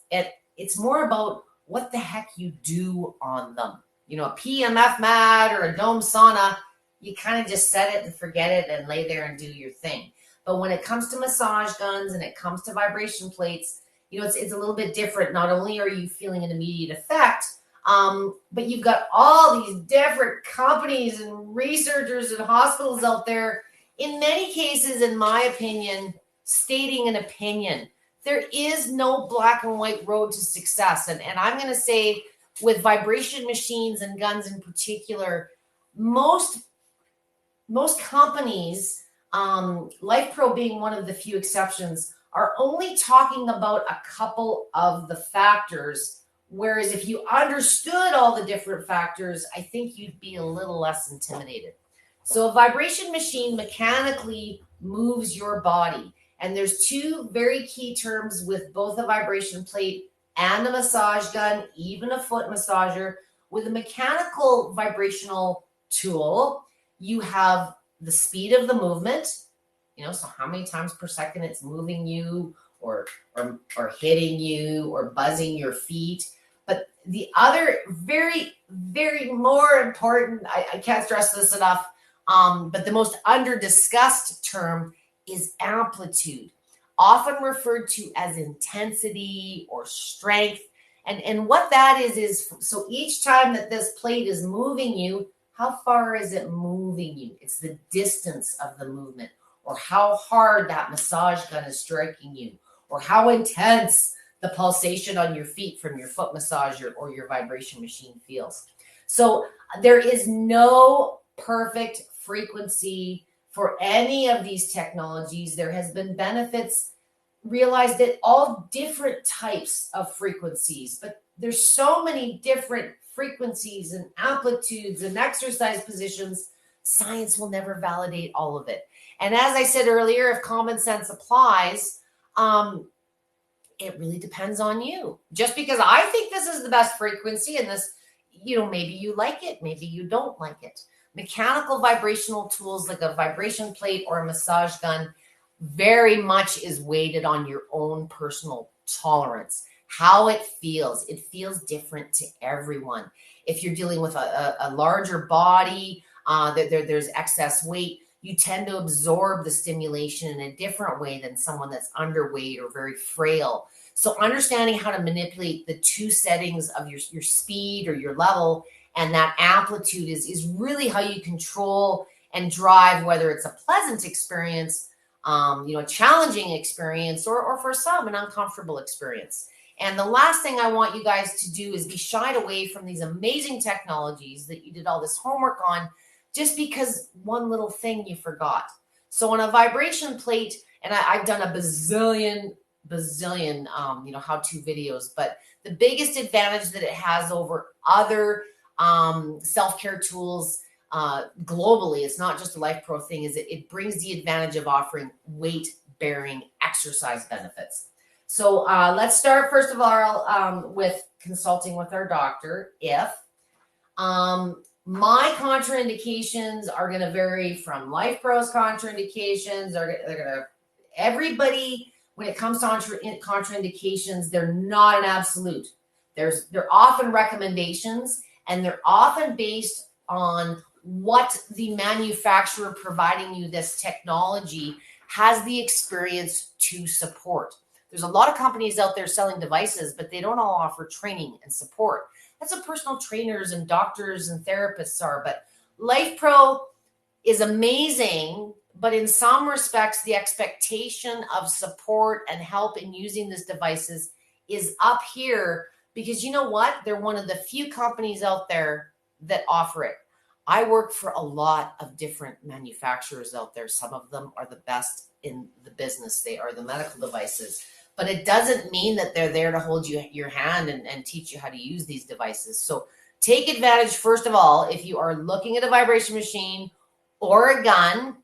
Speaker 1: it's more about what the heck you do on them. A PEMF mat or a dome sauna, you kind of just set it and forget it and lay there and do your thing. But when it comes to massage guns and it comes to vibration plates, it's a little bit different. Not only are you feeling an immediate effect, but you've got all these different companies and researchers and hospitals out there, in many cases, in my opinion, stating an opinion. There is no black and white road to success. And I'm going to say with vibration machines and guns in particular, most most companies, LifePro being one of the few exceptions, are only talking about a couple of the factors. Whereas if you understood all the different factors, I think you'd be a little less intimidated. So a vibration machine mechanically moves your body. And there's two very key terms with both a vibration plate and a massage gun, even a foot massager. With a mechanical vibrational tool, you have the speed of the movement, so how many times per second it's moving you or hitting you or buzzing your feet. But the other very, very more important, I can't stress this enough, but the most under-discussed term is amplitude, often referred to as intensity or strength. And what that is so each time that this plate is moving you, how far is it moving you? It's the distance of the movement, or how hard that massage gun is striking you, or how intense the pulsation on your feet from your foot massager or your vibration machine feels. So there is no perfect frequency for any of these technologies. There has been benefits realized at all different types of frequencies, but there's so many different frequencies and amplitudes and exercise positions, science will never validate all of it. And as I said earlier, if common sense applies, it really depends on you. Just because I think this is the best frequency and this, maybe you like it, maybe you don't like it. Mechanical vibrational tools like a vibration plate or a massage gun very much is weighted on your own personal tolerance, how it feels. It feels different to everyone. If you're dealing with a larger body, there's excess weight, you tend to absorb the stimulation in a different way than someone that's underweight or very frail. So understanding how to manipulate the two settings of your speed or your level and that amplitude is really how you control and drive, whether it's a pleasant experience, a challenging experience, or for some, an uncomfortable experience. And the last thing I want you guys to do is be shied away from these amazing technologies that you did all this homework on just because one little thing you forgot. So on a vibration plate, and I've done a bazillion, how-to videos, but the biggest advantage that it has over other self-care tools globally, it's not just a LifePro thing, is it brings the advantage of offering weight-bearing exercise benefits. So let's start first of all with consulting with our doctor. If my contraindications are going to vary from LifePro's contraindications, they're going to everybody when it comes to contraindications, they're not an absolute. They're often recommendations, and they're often based on what the manufacturer providing you this technology has the experience to support. There's a lot of companies out there selling devices, but they don't all offer training and support. That's what personal trainers and doctors and therapists are. But LifePro is amazing, but in some respects, the expectation of support and help in using these devices is up here because you know what? They're one of the few companies out there that offer it. I work for a lot of different manufacturers out there. Some of them are the best in the business. They are the medical devices. But it doesn't mean that they're there to hold your hand and teach you how to use these devices. So take advantage, first of all, if you are looking at a vibration machine or a gun,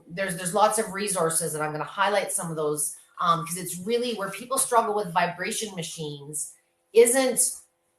Speaker 1: there's lots of resources, and I'm going to highlight some of those because it's really where people struggle with vibration machines isn't,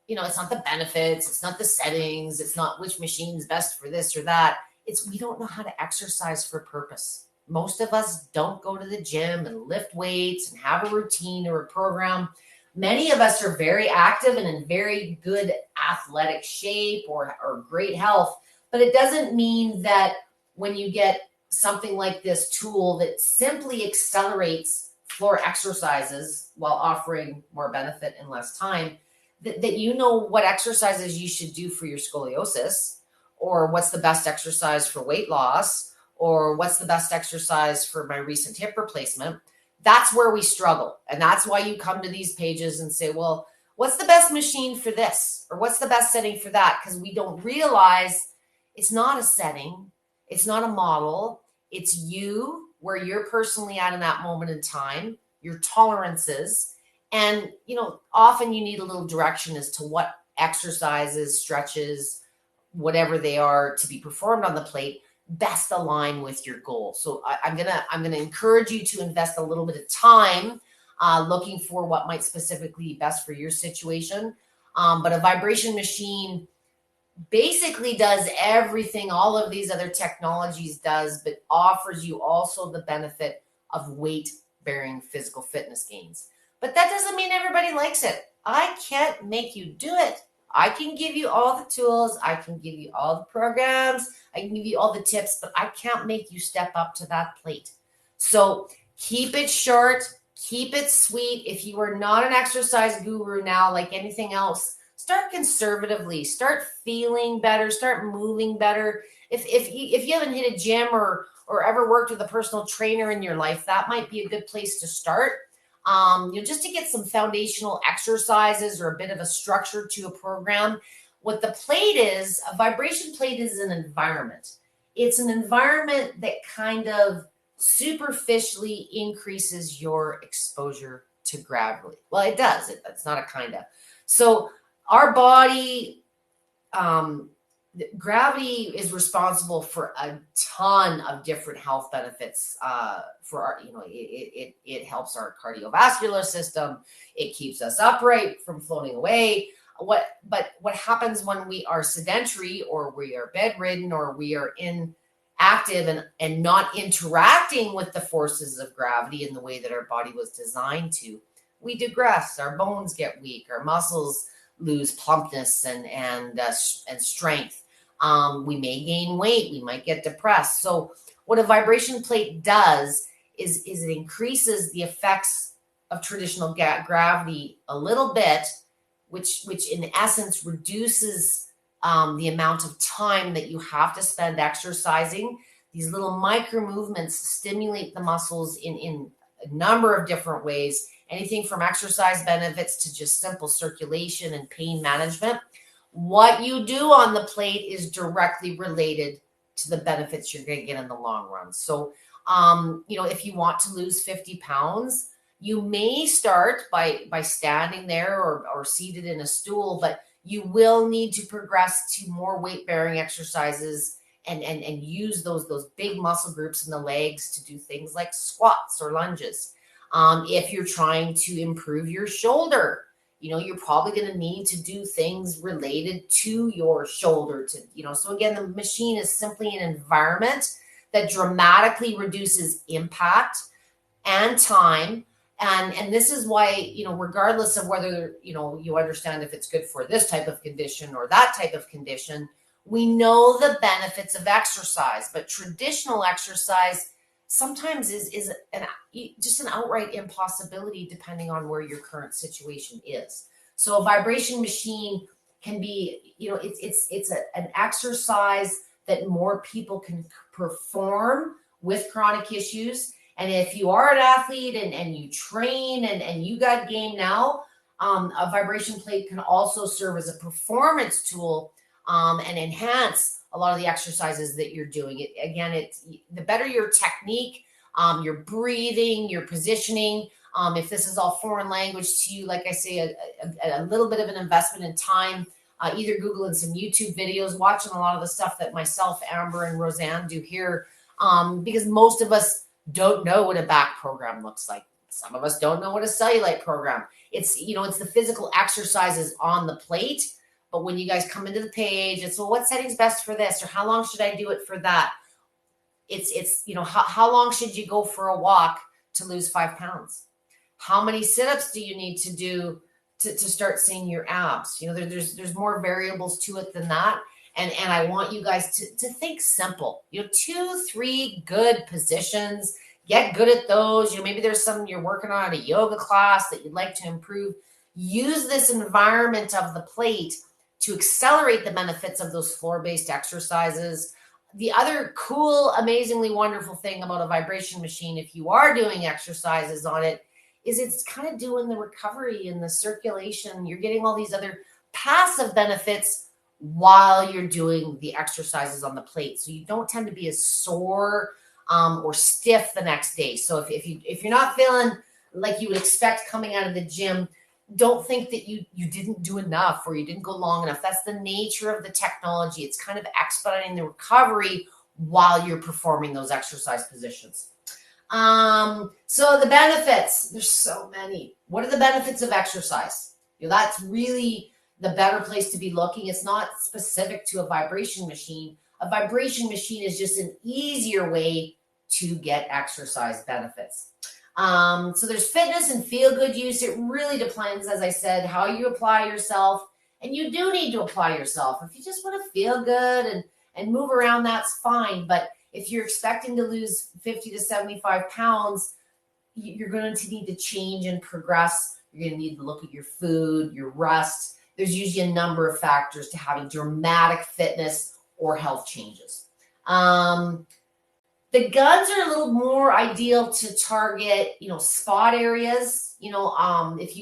Speaker 1: it's not the benefits, it's not the settings, it's not which machine is best for this or that. It's we don't know how to exercise for purpose. Most of us don't go to the gym and lift weights and have a routine or a program. Many of us are very active and in very good athletic shape or great health, but it doesn't mean that when you get something like this tool that simply accelerates floor exercises while offering more benefit in less time, that you know what exercises you should do for your scoliosis, or what's the best exercise for weight loss, or what's the best exercise for my recent hip replacement. That's where we struggle. And that's why you come to these pages and say, well, what's the best machine for this? Or what's the best setting for that? Because we don't realize it's not a setting. It's not a model. It's you, where you're personally at in that moment in time, your tolerances. And, often you need a little direction as to what exercises, stretches, whatever they are to be performed on the plate best align with your goal. So I'm gonna encourage you to invest a little bit of time looking for what might specifically be best for your situation. But a vibration machine basically does everything all of these other technologies does, but offers you also the benefit of weight-bearing physical fitness gains. But that doesn't mean everybody likes it. I can't make you do it. I can give you all the tools. I can give you all the programs. I can give you all the tips, but I can't make you step up to that plate. So keep it short, keep it sweet. If you are not an exercise guru now, like anything else, start conservatively, start feeling better, start moving better. If you haven't hit a gym or ever worked with a personal trainer in your life, that might be a good place to start. Just to get some foundational exercises or a bit of a structure to a program. What the plate is, a vibration plate is an environment. It's an environment that kind of superficially increases your exposure to gravity. Well, it does. It's not a kind of. So our body, gravity is responsible for a ton of different health benefits. For our, it helps our cardiovascular system. It keeps us upright from floating away. But what happens when we are sedentary, or we are bedridden, or we are inactive and not interacting with the forces of gravity in the way that our body was designed to? We digress. Our bones get weak. Our muscles lose plumpness and strength. We may gain weight. We might get depressed. So what a vibration plate does is it increases the effects of traditional gravity a little bit, which in essence reduces the amount of time that you have to spend exercising. These little micro movements stimulate the muscles in a number of different ways, anything from exercise benefits to just simple circulation and pain management. What you do on the plate is directly related to the benefits you're going to get in the long run. So, if you want to lose 50 pounds, you may start by standing there or seated in a stool, but you will need to progress to more weight-bearing exercises and use those big muscle groups in the legs to do things like squats or lunges. If you're trying to improve your shoulder, you're probably going to need to do things related to your shoulder so again, the machine is simply an environment that dramatically reduces impact and time. And this is why, regardless of whether, you understand if it's good for this type of condition or that type of condition, we know the benefits of exercise. But traditional exercise sometimes is just an outright impossibility depending on where your current situation is. So a vibration machine can be, it's an exercise that more people can perform with chronic issues. And if you are an athlete and you train and you got game now, a vibration plate can also serve as a performance tool and enhance a lot of the exercises that you're doing. It's the better your technique, your breathing, your positioning. If this is all foreign language to you, like I say, a little bit of an investment in time, either Googling some YouTube videos, watching a lot of the stuff that myself, Amber, and Roseanne do here, because most of us don't know what a back program looks like. Some of us don't know what a cellulite program. It's the physical exercises on the plate. But when you guys come into the page, it's, well, what setting's best for this? Or how long should I do it for that? It's how long should you go for a walk to lose 5 pounds? How many sit-ups do you need to do to start seeing your abs? There's more variables to it than that. And I want you guys to think simple. 2-3 good positions. Get good at those. Maybe there's something you're working on at a yoga class that you'd like to improve. Use this environment of the plate to accelerate the benefits of those floor-based exercises. The other cool, amazingly wonderful thing about a vibration machine, if you are doing exercises on it, is it's kind of doing the recovery and the circulation. You're getting all these other passive benefits while you're doing the exercises on the plate. So you don't tend to be as sore or stiff the next day. So if you're not feeling like you would expect coming out of the gym, don't think that you didn't do enough or you didn't go long enough. That's the nature of the technology. It's kind of expediting the recovery while you're performing those exercise positions. So the benefits, there's so many. What are the benefits of exercise? That's really the better place to be looking. It's not specific to a vibration machine. A vibration machine is just an easier way to get exercise benefits. So there's fitness and feel-good use. It really depends, as I said, how you apply yourself. And you do need to apply yourself. If you just want to feel good and move around, that's fine. But if you're expecting to lose 50 to 75 pounds, you're going to need to change and progress. You're going to need to look at your food, your rest. There's usually a number of factors to having dramatic fitness or health changes. The guns are a little more ideal to target, spot areas. If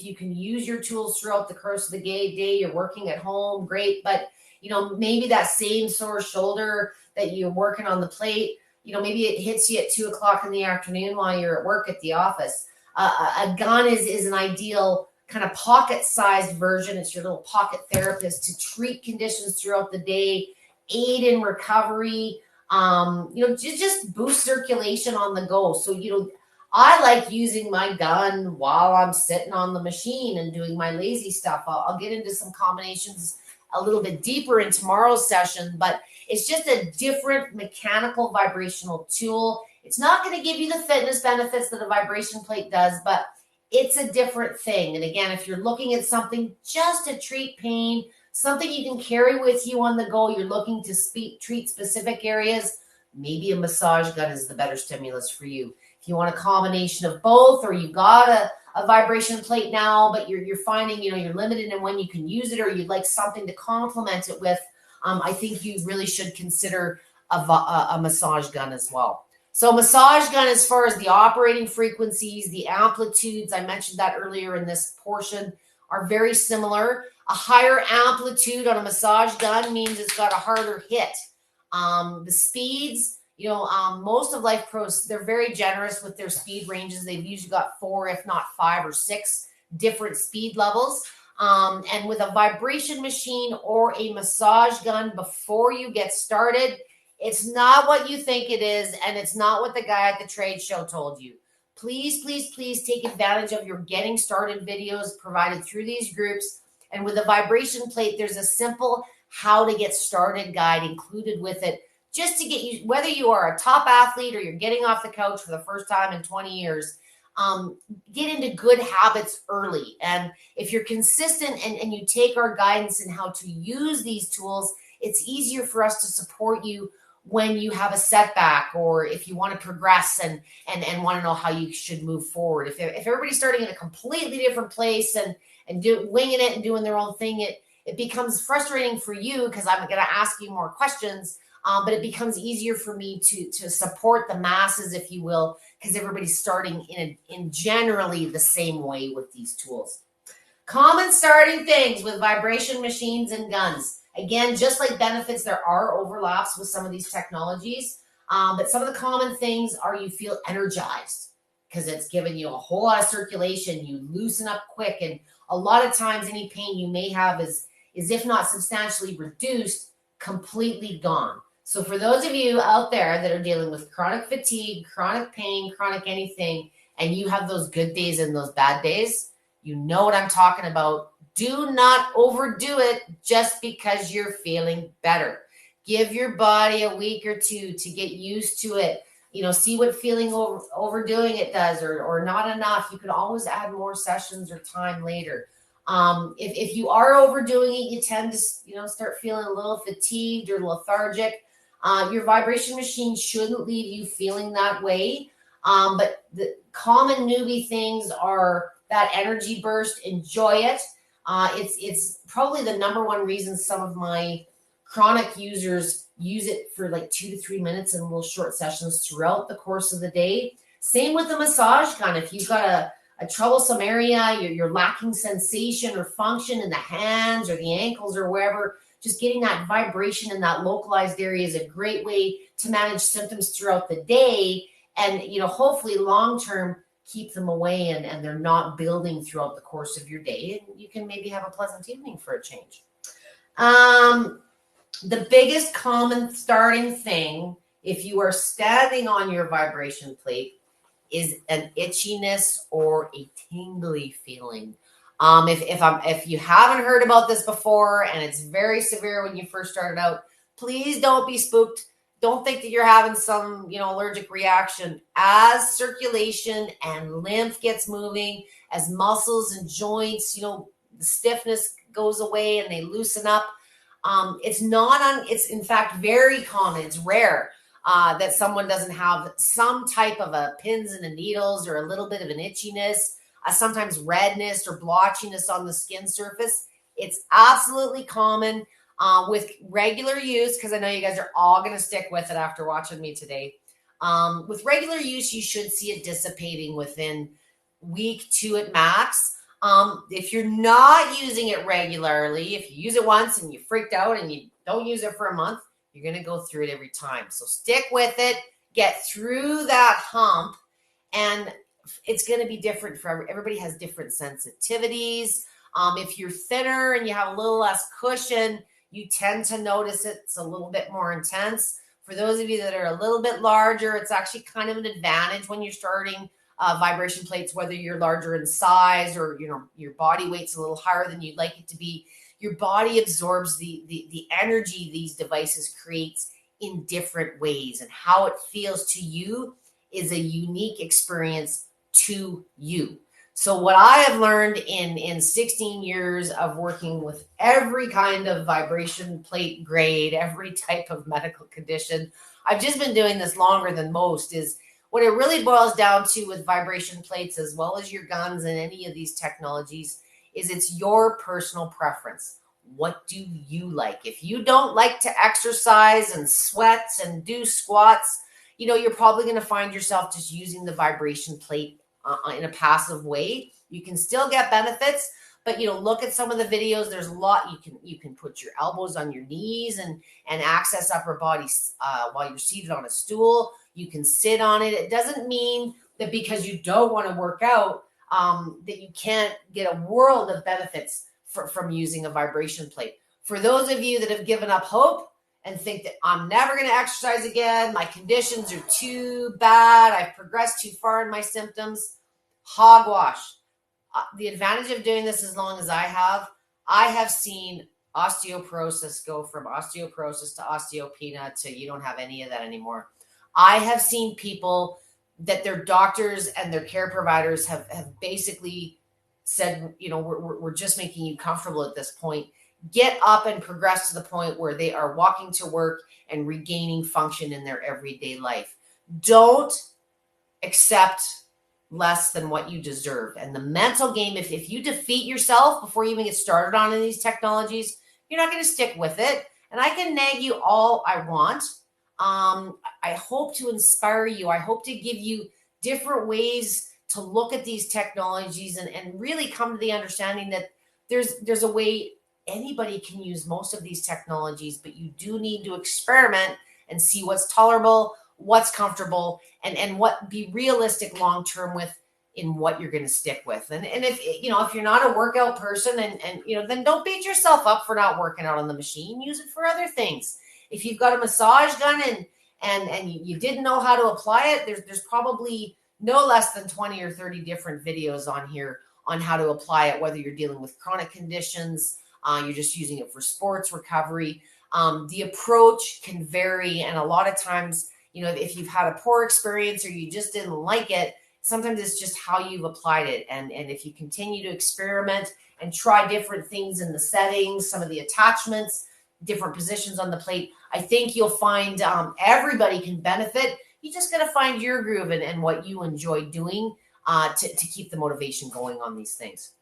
Speaker 1: you can use your tools throughout the course of the day, you're working at home, great. But maybe that same sore shoulder that you're working on the plate, maybe it hits you at 2:00 in the afternoon while you're at work at the office. A gun is an ideal kind of pocket-sized version. It's your little pocket therapist to treat conditions throughout the day, aid in recovery. Just boost circulation on the go. So, I like using my gun while I'm sitting on the machine and doing my lazy stuff. I'll get into some combinations a little bit deeper in tomorrow's session, but it's just a different mechanical vibrational tool. It's not going to give you the fitness benefits that a vibration plate does, but it's a different thing. And again, if you're looking at something just to treat pain, something you can carry with you on the go, you're looking to treat specific areas, maybe a massage gun is the better stimulus for you. If you want a combination of both, or you've got a vibration plate now, but you're finding, you're limited in when you can use it, or you'd like something to complement it with, I think you really should consider a massage gun as well. So massage gun, as far as the operating frequencies, the amplitudes, I mentioned that earlier in this portion, are very similar. A higher amplitude on a massage gun means it's got a harder hit. The speeds, most of LifePro's, they're very generous with their speed ranges. They've usually got 4, if not 5 or 6 different speed levels. And with a vibration machine or a massage gun, before you get started, it's not what you think it is, and it's not what the guy at the trade show told you. Please, please, please take advantage of your getting started videos provided through these groups. And with a vibration plate, there's a simple how to get started guide included with it, just to get you, whether you are a top athlete or you're getting off the couch for the first time in 20 years, get into good habits early. And if you're consistent and you take our guidance in how to use these tools, it's easier for us to support you when you have a setback, or if you want to progress and want to know how you should move forward. If everybody's starting in a completely different place and winging it and doing their own thing, it becomes frustrating for you, because I'm going to ask you more questions, but it becomes easier for me to support the masses, if you will, because everybody's starting in generally the same way with these tools. Common starting things with vibration machines and guns. Again, just like benefits, there are overlaps with some of these technologies, but some of the common things are you feel energized because it's giving you a whole lot of circulation. You loosen up quick, and a lot of times any pain you may have is if not substantially reduced, completely gone. So for those of you out there that are dealing with chronic fatigue, chronic pain, chronic anything, and you have those good days and those bad days, you know what I'm talking about. Do not overdo it just because you're feeling better. Give your body a week or two to get used to it. See what feeling overdoing it does, or not enough. You can always add more sessions or time later. If you are overdoing it, you tend to start feeling a little fatigued or lethargic. Your vibration machine shouldn't leave you feeling that way. But the common newbie things are that energy burst. Enjoy it. It's probably the number one reason some of my chronic users use it for like 2 to 3 minutes in little short sessions throughout the course of the day. Same with the massage gun. If you've got a troublesome area, you're lacking sensation or function in the hands or the ankles or wherever, just getting that vibration in that localized area is a great way to manage symptoms throughout the day, and hopefully long term keep them away, and they're not building throughout the course of your day, and you can maybe have a pleasant evening for a change. The biggest common starting thing, if you are standing on your vibration plate, is an itchiness or a tingly feeling. If you haven't heard about this before and it's very severe when you first started out, please don't be spooked. Don't think that you're having some, allergic reaction. As circulation and lymph gets moving, as muscles and joints, the stiffness goes away and they loosen up. It's in fact very common. It's rare that someone doesn't have some type of a pins and the needles or a little bit of an itchiness, sometimes redness or blotchiness on the skin surface. It's absolutely common with regular use, because I know you guys are all going to stick with it after watching me today. With regular use, you should see it dissipating within week 2 at max. If you're not using it regularly, if you use it once and you freaked out and you don't use it for a month, you're going to go through it every time. So stick with it, get through that hump, and it's going to be different for everybody. Has different sensitivities. If you're thinner and you have a little less cushion, you tend to notice it's a little bit more intense. For those of you that are a little bit larger, it's actually kind of an advantage when you're starting vibration plates, whether you're larger in size or your body weight's a little higher than you'd like it to be. Your body absorbs the energy these devices creates in different ways, and how it feels to you is a unique experience to you. So what I have learned in 16 years of working with every kind of vibration plate grade, every type of medical condition, I've just been doing this longer than most, is what it really boils down to with vibration plates, as well as your guns and any of these technologies, is it's your personal preference. What do you like? If you don't like to exercise and sweat and do squats, you're probably going to find yourself just using the vibration plate in a passive way. You can still get benefits, but look at some of the videos. There's a lot. You can put your elbows on your knees and access upper body while you're seated on a stool. You can sit on it. It doesn't mean that because you don't want to work out that you can't get a world of benefits from using a vibration plate. For those of you that have given up hope and think that I'm never going to exercise again, my conditions are too bad, I've progressed too far in my symptoms, hogwash. The advantage of doing this as long as I have seen osteoporosis go from osteoporosis to osteopenia to you don't have any of that anymore. I have seen people that their doctors and their care providers have basically said, we're just making you comfortable at this point. Get up and progress to the point where they are walking to work and regaining function in their everyday life. Don't accept less than what you deserve. And the mental game, if you defeat yourself before you even get started on any of these technologies, you're not going to stick with it. And I can nag you all I want. I hope to inspire you. I hope to give you different ways to look at these technologies and really come to the understanding that there's a way anybody can use most of these technologies, but you do need to experiment and see what's tolerable, what's comfortable, and what be realistic long-term with in what you're going to stick with. And if you're not a workout person and then don't beat yourself up for not working out on the machine. Use it for other things. If you've got a massage gun and you didn't know how to apply it, there's probably no less than 20 or 30 different videos on here on how to apply it, whether you're dealing with chronic conditions, you're just using it for sports recovery. The approach can vary. And a lot of times, if you've had a poor experience or you just didn't like it, sometimes it's just how you've applied it. And if you continue to experiment and try different things in the settings, some of the attachments, different positions on the plate, I think you'll find everybody can benefit. You just got to find your groove and what you enjoy doing to keep the motivation going on these things.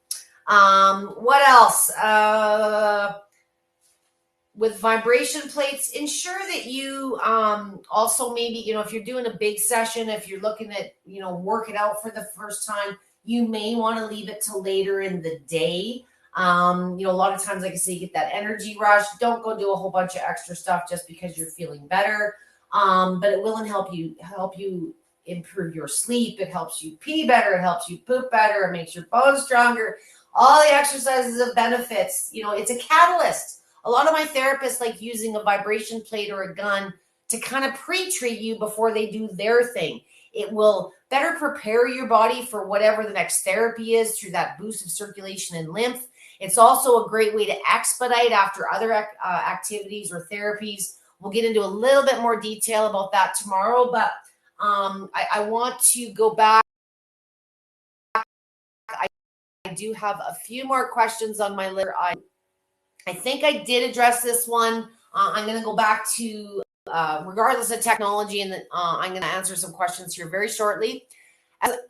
Speaker 1: What else? With vibration plates, ensure that you also maybe, if you're doing a big session, if you're looking at, working out for the first time, you may want to leave it till later in the day. A lot of times, like I say, you get that energy rush. Don't go do a whole bunch of extra stuff just because you're feeling better. But it will help you improve your sleep. It helps you pee better. It helps you poop better. It makes your bones stronger. All the exercises have benefits. It's a catalyst. A lot of my therapists like using a vibration plate or a gun to kind of pre-treat you before they do their thing. It will better prepare your body for whatever the next therapy is through that boost of circulation and lymph. It's also a great way to expedite after other activities or therapies. We'll get into a little bit more detail about that tomorrow, but I want to go back. I do have a few more questions on my list. I think I did address this one. I'm going to go back to regardless of technology, and I'm going to answer some questions here very shortly.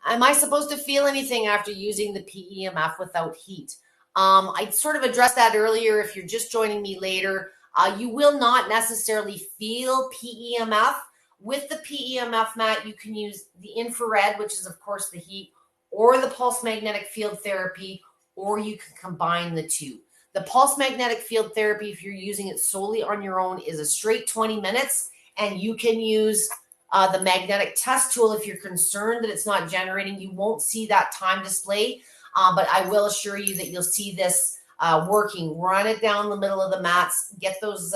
Speaker 1: Am I supposed to feel anything after using the PEMF without heat? I sort of addressed that earlier. If you're just joining me later, you will not necessarily feel PEMF. With the PEMF mat, you can use the infrared, which is, of course, the heat, or the pulse magnetic field therapy, or you can combine the two. The pulse magnetic field therapy, if you're using it solely on your own, is a straight 20 minutes, and you can use the magnetic test tool if you're concerned that it's not generating. You won't see that time display, but I will assure you that you'll see this working. Run it down the middle of the mats, get those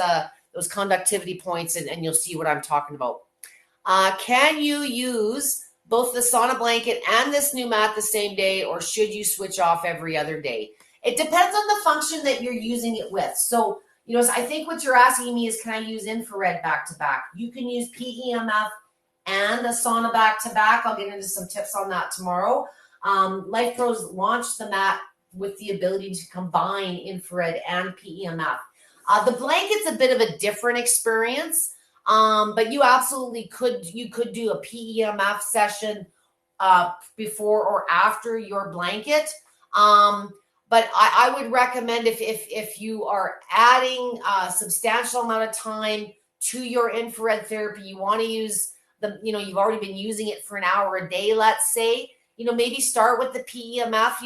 Speaker 1: conductivity points, and you'll see what I'm talking about. Can you use both the sauna blanket and this new mat the same day, or should you switch off every other day? It depends on the function that you're using it with. So, I think what you're asking me is, can I use infrared back to back? You can use PEMF and a sauna back to back. I'll get into some tips on that tomorrow. LifePro's launched the mat with the ability to combine infrared and PEMF. The blanket's a bit of a different experience, but you absolutely could do a PEMF session before or after your blanket. But I would recommend if you are adding a substantial amount of time to your infrared therapy, you want to use you've already been using it for an hour a day, let's say, maybe start with the PEMF,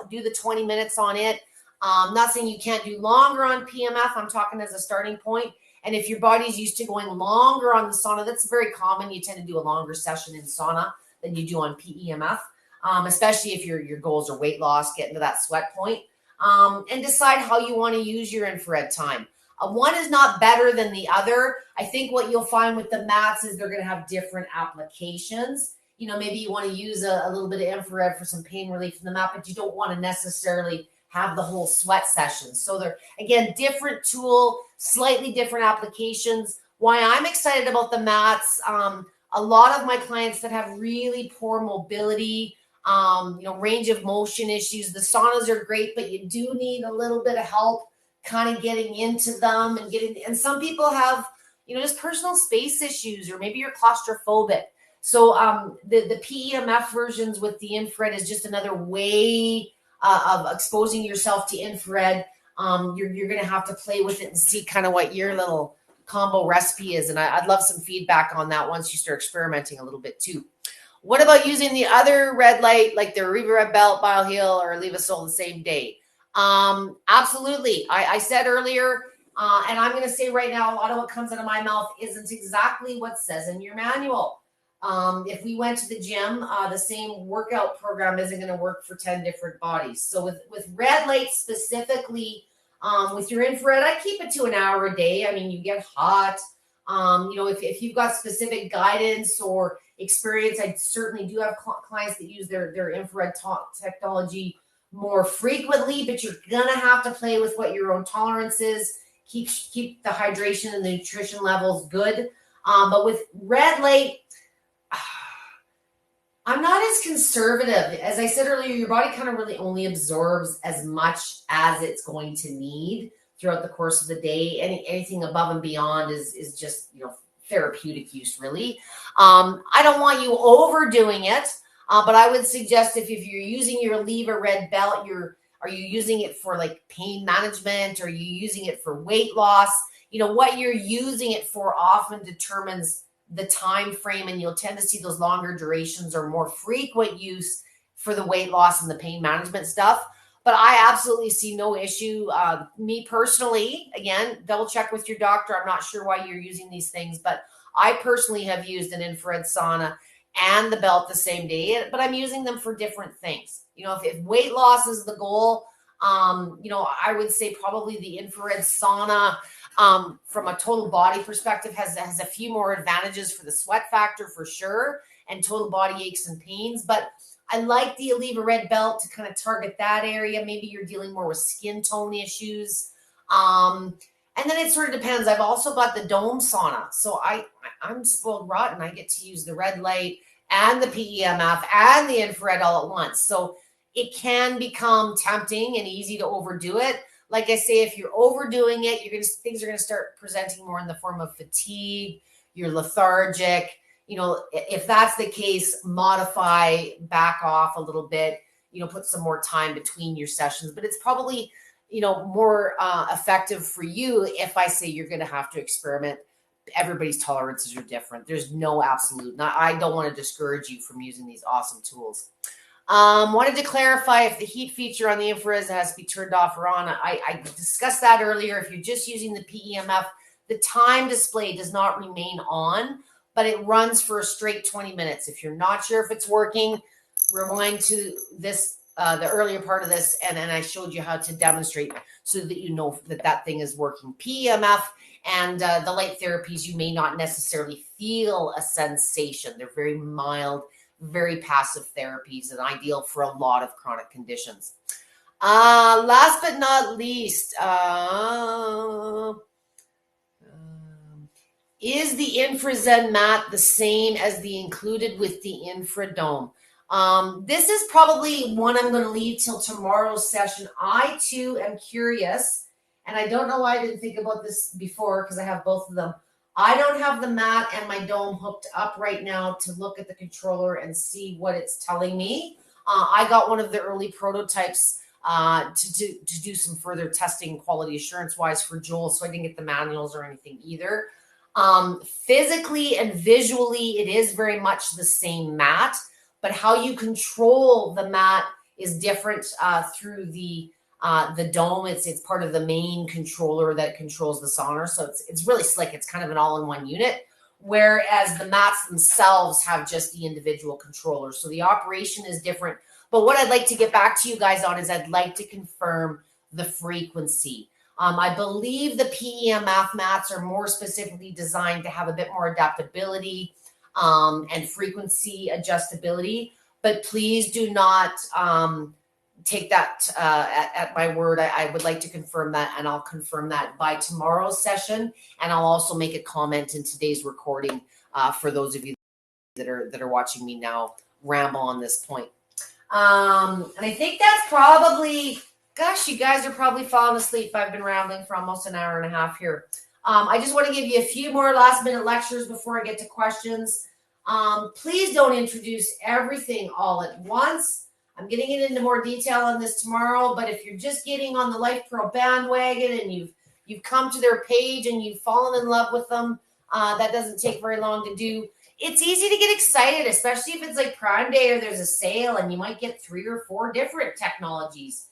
Speaker 1: do the 20 minutes on it. Not saying you can't do longer on PEMF. I'm talking as a starting point. And if your body's used to going longer on the sauna, that's very common. You tend to do a longer session in sauna than you do on PEMF. Especially if your goals are weight loss, get into that sweat point, and decide how you want to use your infrared time. One is not better than the other. I think what you'll find with the mats is they're going to have different applications. Maybe you want to use a little bit of infrared for some pain relief in the mat, but you don't want to necessarily have the whole sweat session. So they're, again, different tool, slightly different applications. Why I'm excited about the mats, a lot of my clients that have really poor mobility, range of motion issues. The saunas are great, but you do need a little bit of help kind of getting into them and some people have, just personal space issues, or maybe you're claustrophobic. So the PEMF versions with the infrared is just another way of exposing yourself to infrared. You're going to have to play with it and see kind of what your little combo recipe is. And I'd love some feedback on that once you start experimenting a little bit too. What about using the other red light, like the Riva Red Belt, BioHeal, or Levosol the same day? Absolutely. I said earlier, and I'm going to say right now, a lot of what comes out of my mouth isn't exactly what says in your manual. If we went to the gym, the same workout program isn't going to work for 10 different bodies. So with red light specifically, with your infrared, I keep it to an hour a day. I mean, you get hot. If you've got specific guidance or experience, I certainly do have clients that use their infrared technology more frequently, but you're going to have to play with what your own tolerance is. Keep the hydration and the nutrition levels good. But with red light, I'm not as conservative. As I said earlier, your body kind of really only absorbs as much as it's going to need throughout the course of the day. Anything above and beyond is just, therapeutic use, really. I don't want you overdoing it, but I would suggest if you're using your Leva Red Belt, are you using it for like pain management? Are you using it for weight loss? What you're using it for often determines the time frame, and you'll tend to see those longer durations or more frequent use for the weight loss and the pain management stuff. but I absolutely see no issue. Me personally, again, double check with your doctor. I'm not sure why you're using these things, but I personally have used an infrared sauna and the belt the same day, but I'm using them for different things. If weight loss is the goal, I would say probably the infrared sauna, from a total body perspective, has a few more advantages for the sweat factor for sure, and total body aches and pains. But I like the Aliva Red Belt to kind of target that area. Maybe you're dealing more with skin tone issues. And then it sort of depends. I've also got the dome sauna. So I'm spoiled rotten. I get to use the red light and the PEMF and the infrared all at once. So it can become tempting and easy to overdo it. Like I say, if you're overdoing it, things are going to start presenting more in the form of fatigue. You're lethargic. If that's the case, modify, back off a little bit, put some more time between your sessions. But it's probably, more effective for you if I say you're going to have to experiment. Everybody's tolerances are different. There's no absolute. I don't want to discourage you from using these awesome tools. Wanted to clarify if the heat feature on the infrared has to be turned off or on. I discussed that earlier. If you're just using the PEMF, the time display does not remain on, but it runs for a straight 20 minutes. If you're not sure if it's working, rewind to this, the earlier part of this, and I showed you how to demonstrate so that you know that thing is working. PEMF and the light therapies, you may not necessarily feel a sensation. They're very mild, very passive therapies and ideal for a lot of chronic conditions. Last but not least, is the InfraZen mat the same as the included with the InfraDome? This is probably one I'm going to leave till tomorrow's session. I too am curious, and I don't know why I didn't think about this before because I have both of them. I don't have the mat and my dome hooked up right now to look at the controller and see what it's telling me. I got one of the early prototypes to do some further testing quality assurance wise for Joel, so I didn't get the manuals or anything either. Physically and visually, it is very much the same mat, but how you control the mat is different through the dome. It's part of the main controller that controls the sauna. So it's really slick. It's kind of an all-in-one unit, whereas the mats themselves have just the individual controllers. So the operation is different. But what I'd like to get back to you guys on is I'd like to confirm the frequency. I believe the PEMF mats are more specifically designed to have a bit more adaptability and frequency adjustability, but please do not take that at my word. I would like to confirm that, and I'll confirm that by tomorrow's session. And I'll also make a comment in today's recording for those of you that are watching me now ramble on this point. And I think that's probably, gosh, you guys are probably falling asleep. I've been rambling for almost an hour and a half here. I just want to give you a few more last minute lectures before I get to questions. Please don't introduce everything all at once. I'm getting into more detail on this tomorrow, but if you're just getting on the LifePro bandwagon and you've come to their page and you've fallen in love with them, that doesn't take very long to do. It's easy to get excited, especially if it's like Prime Day or there's a sale and you might get 3 or 4 different technologies.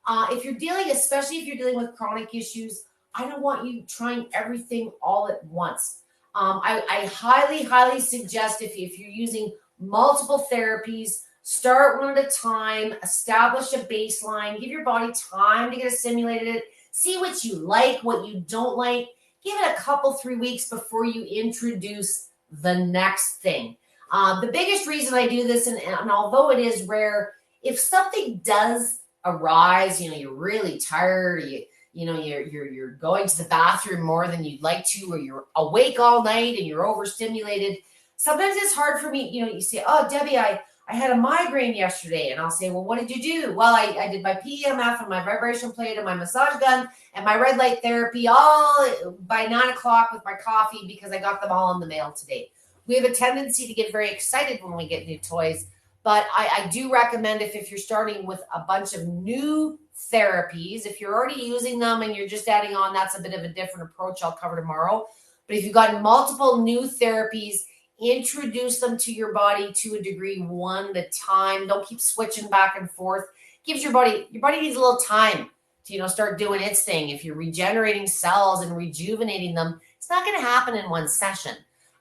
Speaker 1: Especially if you're dealing with chronic issues, I don't want you trying everything all at once. I highly, highly suggest if you're using multiple therapies, start one at a time, establish a baseline, give your body time to get assimilated, see what you like, what you don't like. Give it a couple, 3 weeks before you introduce the next thing. The biggest reason I do this, and although it is rare, if something does arise, you're really tired, you're going to the bathroom more than you'd like to, or you're awake all night and you're overstimulated. Sometimes it's hard for me, you say, oh, Debbie, I had a migraine yesterday. And I'll say, well, what did you do? Well, I did my PEMF and my vibration plate and my massage gun and my red light therapy all by 9 o'clock with my coffee because I got them all in the mail today. We have a tendency to get very excited when we get new toys, but I do recommend if you're starting with a bunch of new therapies, if you're already using them and you're just adding on, that's a bit of a different approach I'll cover tomorrow. But if you've got multiple new therapies, introduce them to your body to a degree, one at a time. Don't keep switching back and forth. gives your body needs a little time to, start doing its thing. If you're regenerating cells and rejuvenating them, it's not going to happen in one session.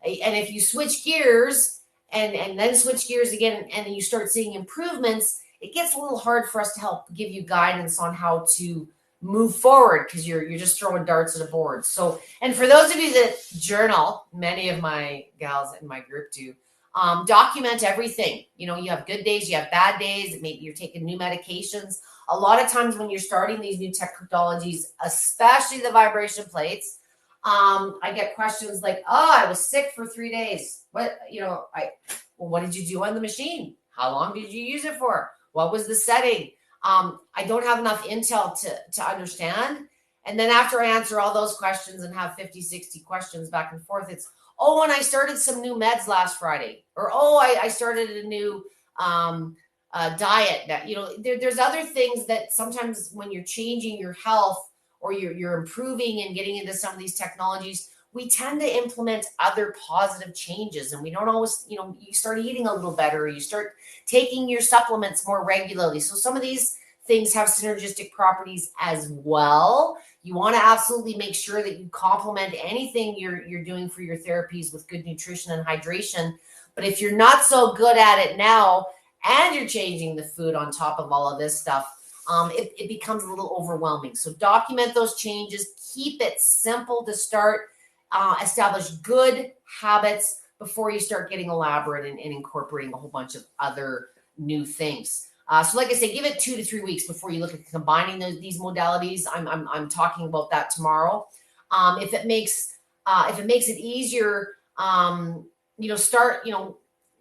Speaker 1: And if you switch gears and then switch gears again, and then you start seeing improvements, it gets a little hard for us to help give you guidance on how to move forward, because you're just throwing darts at a board. So, and for those of you that journal, many of my gals in my group do, document everything. You have good days, you have bad days, maybe you're taking new medications. A lot of times when you're starting these new technologies, especially the vibration plates, I get questions like, I was sick for 3 days. What did you do on the machine? How long did you use it for? What was the setting? I don't have enough intel to understand. And then after I answer all those questions and have 50, 60 questions back and forth, it's, and I started some new meds last Friday. Or, I started a new diet. That, there's other things that sometimes when you're changing your health or you're improving and getting into some of these technologies, we tend to implement other positive changes, and we don't always, you start eating a little better, or you start taking your supplements more regularly. So some of these things have synergistic properties as well. You want to absolutely make sure that you complement anything you're doing for your therapies with good nutrition and hydration. But if you're not so good at it now, and you're changing the food on top of all of this stuff, it becomes a little overwhelming. So document those changes, keep it simple to start. Establish good habits before you start getting elaborate and incorporating a whole bunch of other new things. So like I say, give it 2 to 3 weeks before you look at combining these modalities. I'm talking about that tomorrow. If it makes it easier, start,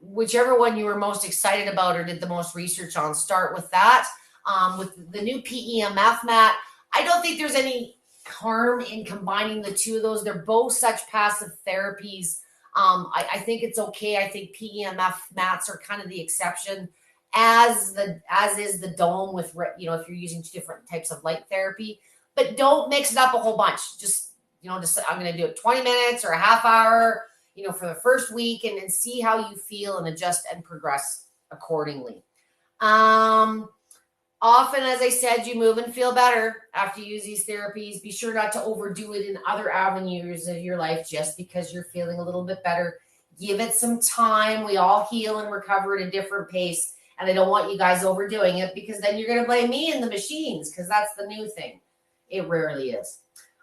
Speaker 1: whichever one you were most excited about or did the most research on, start with that. With the new PEMF mat, I don't think there's any harm in combining the two of those. They're both such passive therapies. I think it's okay. I think PEMF mats are kind of the exception, as is the dome with, if you're using 2 different types of light therapy. But don't mix it up a whole bunch. Just I'm going to do it 20 minutes or a half hour, for the first week, and then see how you feel and adjust and progress accordingly. Often, as I said, you move and feel better after you use these therapies. Be sure not to overdo it in other avenues of your life just because you're feeling a little bit better. Give it some time. We all heal and recover at a different pace. And I don't want you guys overdoing it, because then you're going to blame me and the machines, because that's the new thing. It rarely is.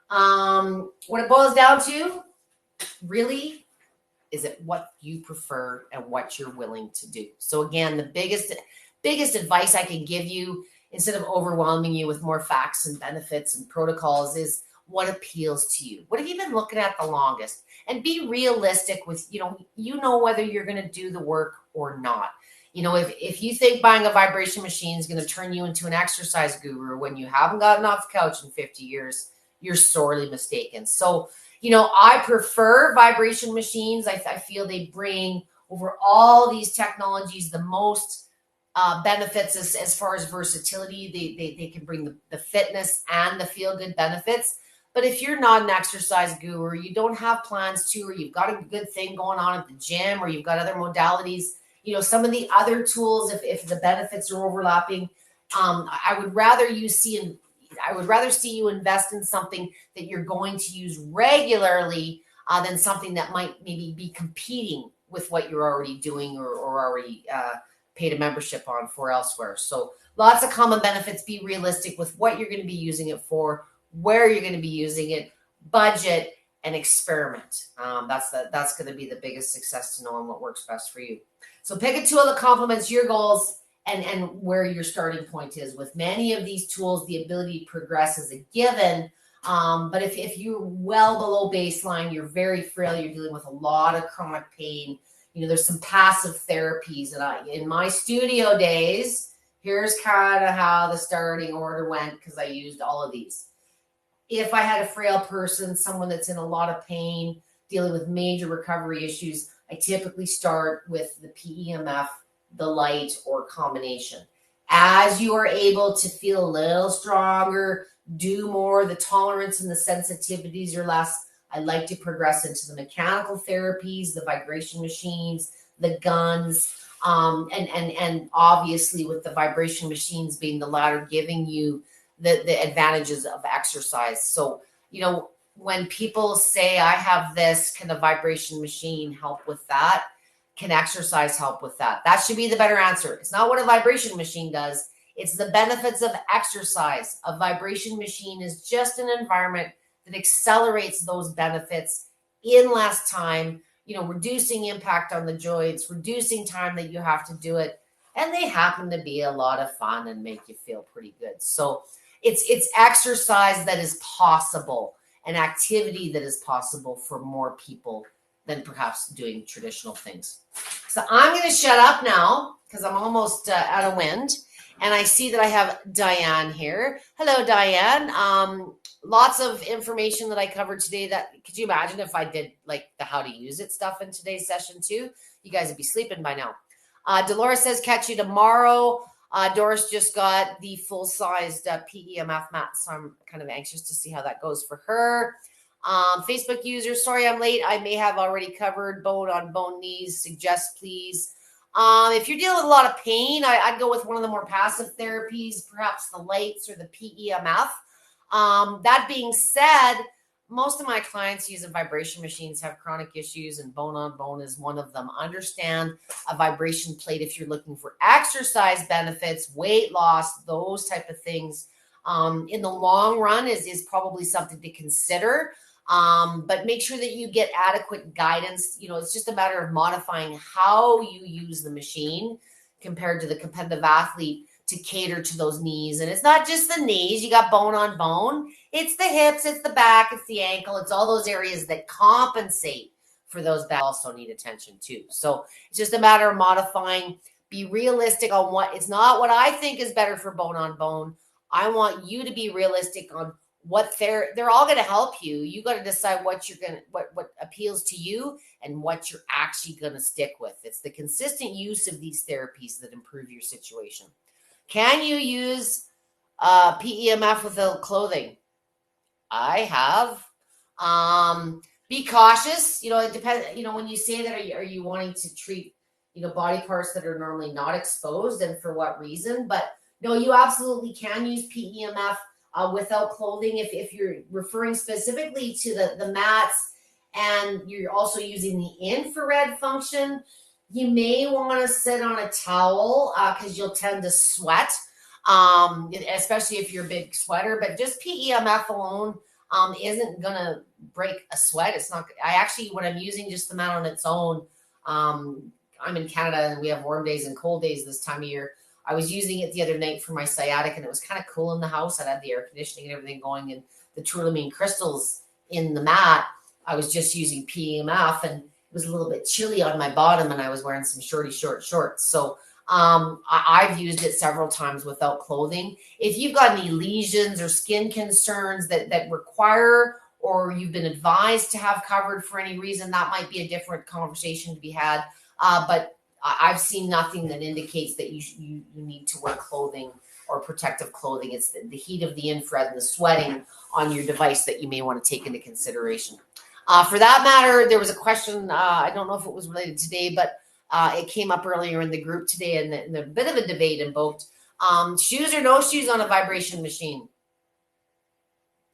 Speaker 1: What it boils down to, really, is it what you prefer and what you're willing to do. So again, the biggest advice I can give you, instead of overwhelming you with more facts and benefits and protocols, is what appeals to you. What have you been looking at the longest? And be realistic with, whether you're going to do the work or not. If you think buying a vibration machine is going to turn you into an exercise guru when you haven't gotten off the couch in 50 years, you're sorely mistaken. So, I prefer vibration machines. I feel they bring, over all these technologies, the most benefits as far as versatility. They can bring the fitness and the feel-good benefits. But if you're not an exercise guru, you don't have plans to, or you've got a good thing going on at the gym, or you've got other modalities, some of the other tools, if the benefits are overlapping, I would rather see you invest in something that you're going to use regularly than something that might maybe be competing with what you're already doing or already paid a membership on for elsewhere. So lots of common benefits. Be realistic with what you're going to be using it for, where you're going to be using it, budget, and experiment. That's going to be the biggest success to knowing what works best for you. So pick a tool that complements your goals and where your starting point is. With many of these tools, the ability to progress is a given. But if you're well below baseline, you're very frail, you're dealing with a lot of chronic pain, there's some passive therapies. And in my studio days, here's kind of how the starting order went, because I used all of these. If I had a frail person, someone that's in a lot of pain, dealing with major recovery issues, I typically start with the PEMF, the light, or combination. As you are able to feel a little stronger, do more, the tolerance and the sensitivities are less, I like to progress into the mechanical therapies, the vibration machines, the guns. And obviously with the vibration machines being the latter, giving you the advantages of exercise. So, when people say, I have this, can the vibration machine help with that? Can exercise help with that? That should be the better answer. It's not what a vibration machine does. It's the benefits of exercise. A vibration machine is just an environment that accelerates those benefits in less time, reducing impact on the joints, reducing time that you have to do it. And they happen to be a lot of fun and make you feel pretty good. So it's exercise that is possible, an activity that is possible for more people than perhaps doing traditional things. So I'm going to shut up now because I'm almost out of wind. And I see that I have Diane here. Hello, Diane. Lots of information that I covered today. Could you imagine if I did like the how to use it stuff in today's session too? You guys would be sleeping by now. Dolores says, catch you tomorrow. Doris just got the full-sized PEMF mat, so I'm kind of anxious to see how that goes for her. Facebook user, sorry I'm late. I may have already covered bone on bone knees. Suggest, please. If you're dealing with a lot of pain, I'd go with one of the more passive therapies, perhaps the lights or the PEMF. That being said, most of my clients using vibration machines have chronic issues, and bone on bone is one of them. Understand a vibration plate if you're looking for exercise benefits, weight loss, those type of things. In the long run is probably something to consider. But make sure that you get adequate guidance. It's just a matter of modifying how you use the machine compared to the competitive athlete to cater to those knees. And it's not just the knees. You got bone on bone. It's the hips, it's the back, it's the ankle. It's all those areas that compensate for those that also need attention too. So it's just a matter of modifying. Be realistic on it's not what I think is better for bone on bone. I want you to be realistic on what they're all going to help you. You got to decide what appeals to you and what you're actually going to stick with. It's the consistent use of these therapies that improve your situation. Can you use PEMF without clothing? I have. Be cautious. It depends. When you say that, are you wanting to treat, body parts that are normally not exposed, and for what reason? But no, you absolutely can use PEMF without clothing. If you're referring specifically to the mats and you're also using the infrared function, you may want to sit on a towel because you'll tend to sweat, especially if you're a big sweater. But just PEMF alone isn't going to break a sweat. It's not. When I'm using just the mat on its own, I'm in Canada and we have warm days and cold days this time of year. I was using it the other night for my sciatic, and it was kind of cool in the house. I had the air conditioning and everything going, and the tourmaline crystals in the mat. I was just using PEMF, and it was a little bit chilly on my bottom, and I was wearing some short shorts. So I've used it several times without clothing. If you've got any lesions or skin concerns that require, or you've been advised to have covered for any reason, that might be a different conversation to be had. But I've seen nothing that indicates that you need to wear clothing or protective clothing. It's the heat of the infrared and the sweating on your device that you may want to take into consideration. For that matter, there was a question, I don't know if it was related today, but it came up earlier in the group today, and a bit of a debate invoked. Shoes or no shoes on a vibration machine?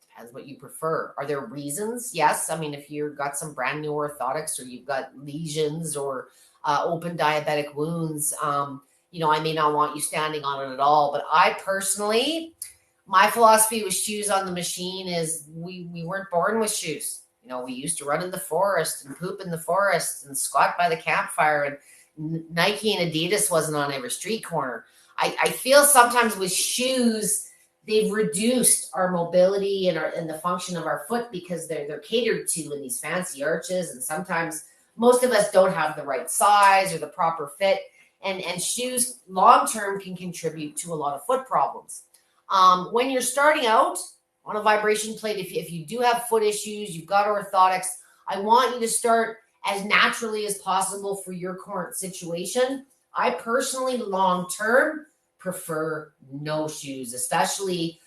Speaker 1: Depends what you prefer. Are there reasons? Yes. I mean, if you've got some brand new orthotics, or you've got lesions or open diabetic wounds, I may not want you standing on it at all. But I personally, my philosophy with shoes on the machine is we weren't born with shoes. We used to run in the forest and poop in the forest and squat by the campfire, and Nike and Adidas wasn't on every street corner. I feel sometimes with shoes, they've reduced our mobility and the function of our foot because they're catered to in these fancy arches, and sometimes most of us don't have the right size or the proper fit, and shoes long-term can contribute to a lot of foot problems. When you're starting out on a vibration plate, if you do have foot issues, you've got orthotics, I want you to start as naturally as possible for your current situation. I personally, long-term, prefer no shoes, especially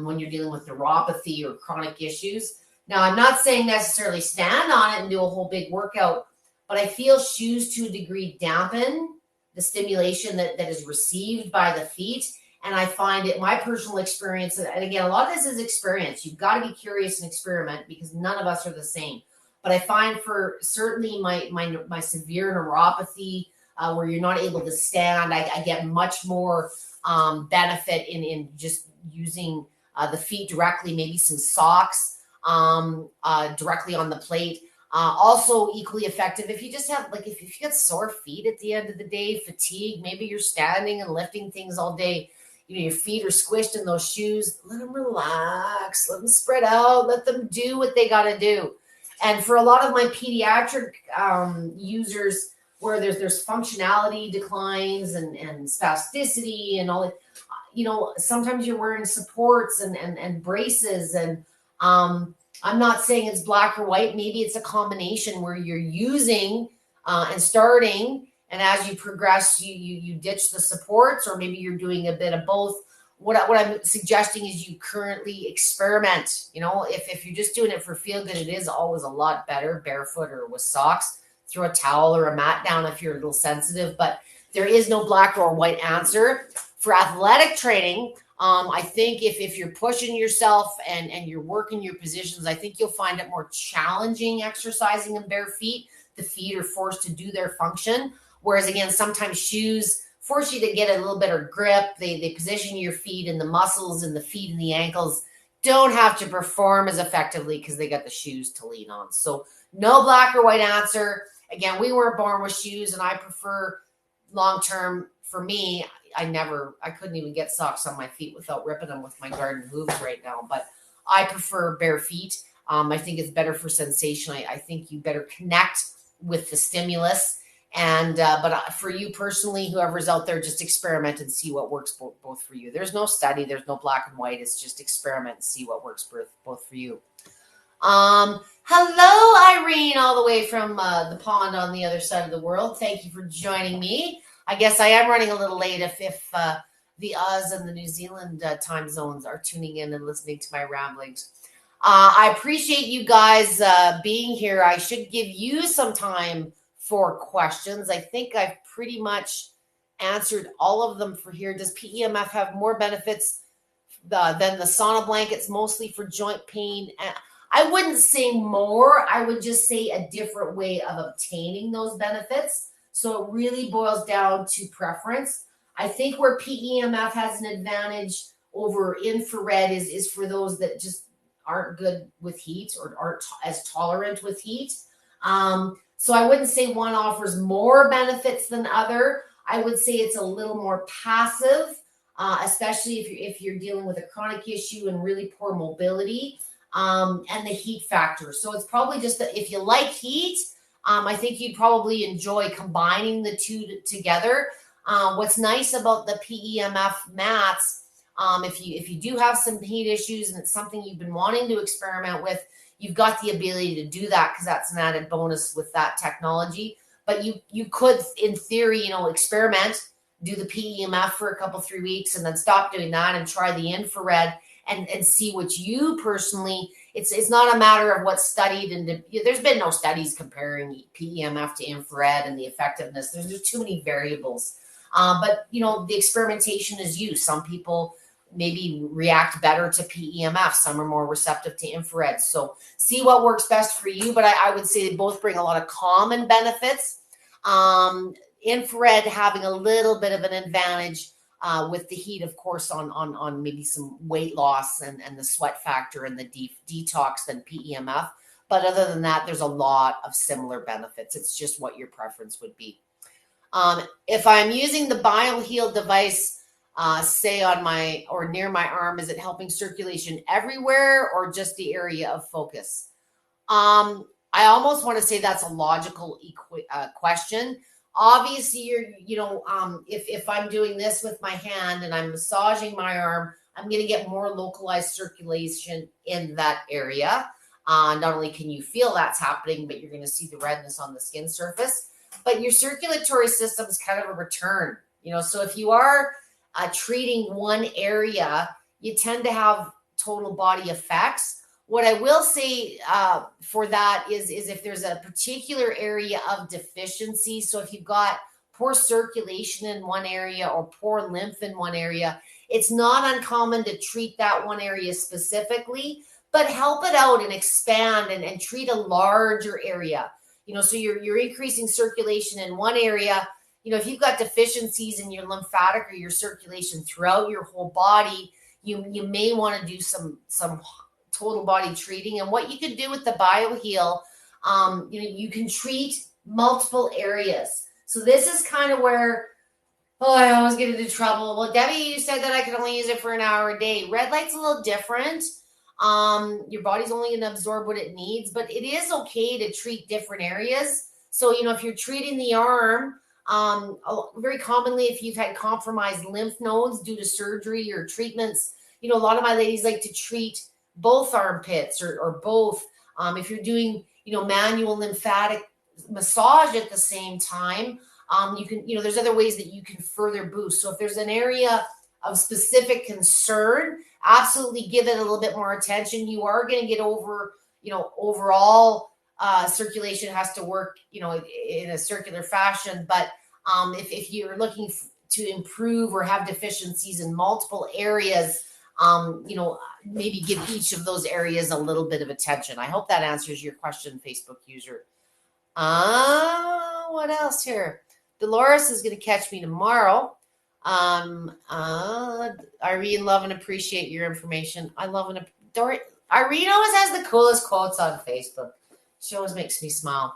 Speaker 1: when you're dealing with neuropathy or chronic issues. Now, I'm not saying necessarily stand on it and do a whole big workout, but I feel shoes to a degree dampen the stimulation that is received by the feet. And I find it, my personal experience, and again, a lot of this is experience. You've got to be curious and experiment because none of us are the same. But I find for certainly my severe neuropathy, where you're not able to stand, I get much more benefit in just using the feet directly, maybe some socks directly on the plate. Also equally effective if you just have, like, if you get sore feet at the end of the day, fatigue, maybe you're standing and lifting things all day, your feet are squished in those shoes, let them relax, let them spread out, let them do what they got to do. And for a lot of my pediatric users, where there's functionality declines and spasticity and all that, sometimes you're wearing supports and braces. And I'm not saying it's black or white. Maybe it's a combination where you're using and starting, and as you progress, you ditch the supports, or maybe you're doing a bit of both. What I'm suggesting is you currently experiment. If you're just doing it for feel good, it is always a lot better barefoot or with socks. Throw a towel or a mat down if you're a little sensitive, but there is no black or white answer. For athletic training, I think if you're pushing yourself and you're working your positions, I think you'll find it more challenging exercising in bare feet. The feet are forced to do their function. Whereas again, sometimes shoes force you to get a little better grip. They position your feet, and the muscles in the feet and the ankles don't have to perform as effectively because they got the shoes to lean on. So no black or white answer. Again, we weren't born with shoes, and I prefer long-term. For me, I couldn't even get socks on my feet without ripping them with my garden hooves right now. But I prefer bare feet. I think it's better for sensation. I think you better connect with the stimulus. And but for you personally, whoever's out there, just experiment and see what works both for you. There's no study. There's no black and white. It's just experiment and see what works both for you. Hello, Irene, all the way from the pond on the other side of the world. Thank you for joining me. I guess I am running a little late if the Oz and the New Zealand time zones are tuning in and listening to my ramblings. I appreciate you guys being here. I should give you some time for questions. I think I've pretty much answered all of them for here. Does PEMF have more benefits than the sauna blankets, mostly for joint pain? I wouldn't say more. I would just say a different way of obtaining those benefits. So it really boils down to preference. I think where PEMF has an advantage over infrared is for those that just aren't good with heat or aren't as tolerant with heat. So I wouldn't say one offers more benefits than other. I would say it's a little more passive, especially if you're dealing with a chronic issue and really poor mobility, and the heat factor. So it's probably just that if you like heat, I think you'd probably enjoy combining the two together. What's nice about the PEMF mats, if you do have some heat issues and it's something you've been wanting to experiment with, you've got the ability to do that because that's an added bonus with that technology. But you could, in theory, experiment, do the PEMF for a couple, 3 weeks, and then stop doing that and try the infrared and see what you personally. It's not a matter of what's studied, and there's been no studies comparing PEMF to infrared and the effectiveness. There's too many variables. But the experimentation is you. Some people maybe react better to PEMF. Some are more receptive to infrared. So see what works best for you. But I would say they both bring a lot of common benefits. Infrared having a little bit of an advantage with the heat, of course, on maybe some weight loss and the sweat factor and the detox than PEMF. But other than that, there's a lot of similar benefits. It's just what your preference would be. If I'm using the BioHeal device, say on my or near my arm, is it helping circulation everywhere or just the area of focus? I almost want to say that's a logical question. Obviously, if I'm doing this with my hand and I'm massaging my arm, I'm going to get more localized circulation in that area. Not only can you feel that's happening, but you're going to see the redness on the skin surface. But your circulatory system is kind of a return. So if you are treating one area, you tend to have total body effects. What I will say for that is if there's a particular area of deficiency, so if you've got poor circulation in one area or poor lymph in one area, it's not uncommon to treat that one area specifically, but help it out and expand and treat a larger area. So you're increasing circulation in one area. If you've got deficiencies in your lymphatic or your circulation throughout your whole body, you may want to do some total body treating. And what you can do with the BioHeal, you can treat multiple areas. So this is kind of where, I always get into trouble. Well, Debbie, you said that I could only use it for an hour a day. Red light's a little different. Your body's only going to absorb what it needs, but it is okay to treat different areas. So, if you're treating the arm, very commonly, if you've had compromised lymph nodes due to surgery or treatments, a lot of my ladies like to treat both armpits or both. If you're doing, manual lymphatic massage at the same time, you can, there's other ways that you can further boost. So if there's an area of specific concern, absolutely give it a little bit more attention. You are going to get over, overall circulation has to work, in a circular fashion. But if you're looking to improve or have deficiencies in multiple areas, maybe give each of those areas a little bit of attention. I hope that answers your question, Facebook user. What else here? Dolores is going to catch me tomorrow. Irene, love and appreciate your information. I love and Irene always has the coolest quotes on Facebook. She always makes me smile.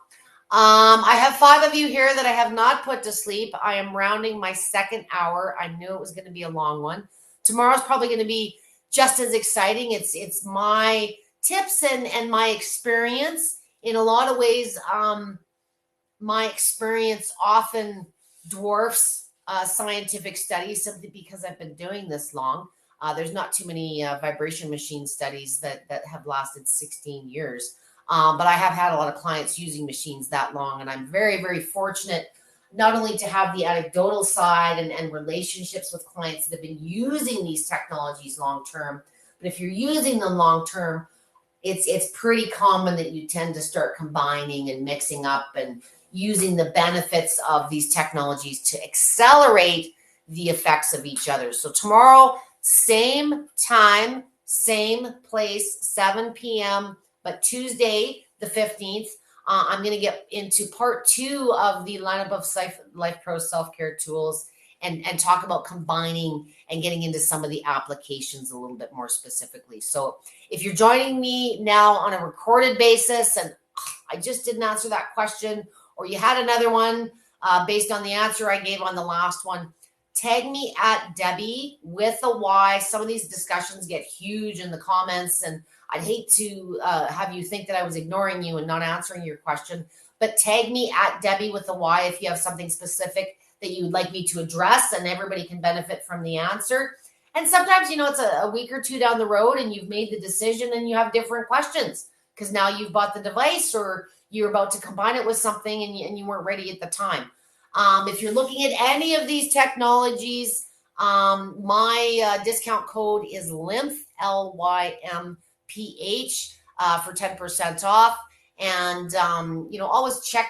Speaker 1: I have 5 of you here that I have not put to sleep. I am rounding my second hour. I knew it was going to be a long one. Tomorrow's probably going to be just as exciting. It's my tips and my experience. In a lot of ways, my experience often dwarfs scientific studies simply because I've been doing this long. There's not too many vibration machine studies that have lasted 16 years. But I have had a lot of clients using machines that long, and I'm very, very fortunate not only to have the anecdotal side and relationships with clients that have been using these technologies long-term, but if you're using them long-term, it's pretty common that you tend to start combining and mixing up and using the benefits of these technologies to accelerate the effects of each other. So tomorrow, same time, same place, 7 p.m., but Tuesday, the 15th, I'm going to get into part 2 of the lineup of LifePro's self-care tools and talk about combining and getting into some of the applications a little bit more specifically. So if you're joining me now on a recorded basis and I just didn't answer that question, or you had another one based on the answer I gave on the last one, tag me at Debbie with a Y. Some of these discussions get huge in the comments, and I'd hate to have you think that I was ignoring you and not answering your question, but tag me at Debbie with a Y if you have something specific that you would like me to address, and everybody can benefit from the answer. And sometimes, it's a week or two down the road and you've made the decision and you have different questions because now you've bought the device or you're about to combine it with something and you weren't ready at the time. If you're looking at any of these technologies, my discount code is LYMPH, LYMPH, for 10% off. And, always check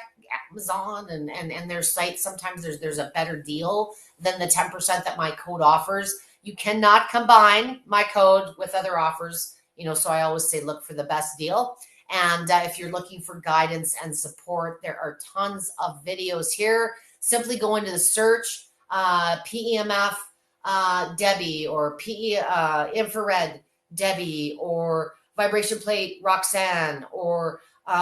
Speaker 1: Amazon and their sites. Sometimes there's a better deal than the 10% that my code offers. You cannot combine my code with other offers, so I always say look for the best deal. And if you're looking for guidance and support, there are tons of videos here. Simply go into the search, PEMF Debbie, or infrared Debbie, or vibration plate Roxanne, or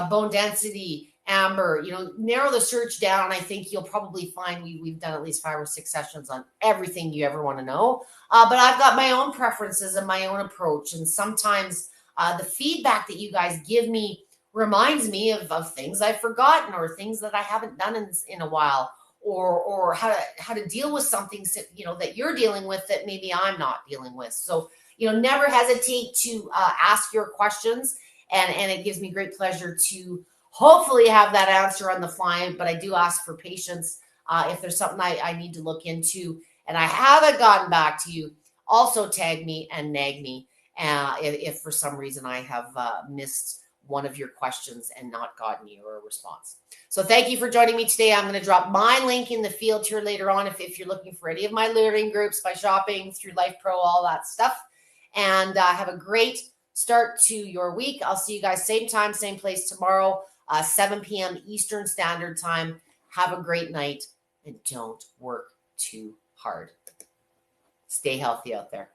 Speaker 1: bone density Amber. Narrow the search down. I think you'll probably find we've done at least 5 or 6 sessions on everything you ever want to know. But I've got my own preferences and my own approach. And sometimes the feedback that you guys give me reminds me of things I've forgotten or things that I haven't done in a while, or how to deal with something that you're dealing with that maybe I'm not dealing with. So never hesitate to ask your questions, and it gives me great pleasure to hopefully have that answer on the fly. But I do ask for patience if there's something I need to look into and I haven't gotten back to you. Also tag me and nag me if for some reason I have missed one of your questions and not gotten you a response. So thank you for joining me today. I'm going to drop my link in the field here later on if you're looking for any of my learning groups by shopping through LifePro, all that stuff. And have a great start to your week. I'll see you guys same time, same place tomorrow, 7 p.m. Eastern Standard Time. Have a great night and don't work too hard. Stay healthy out there.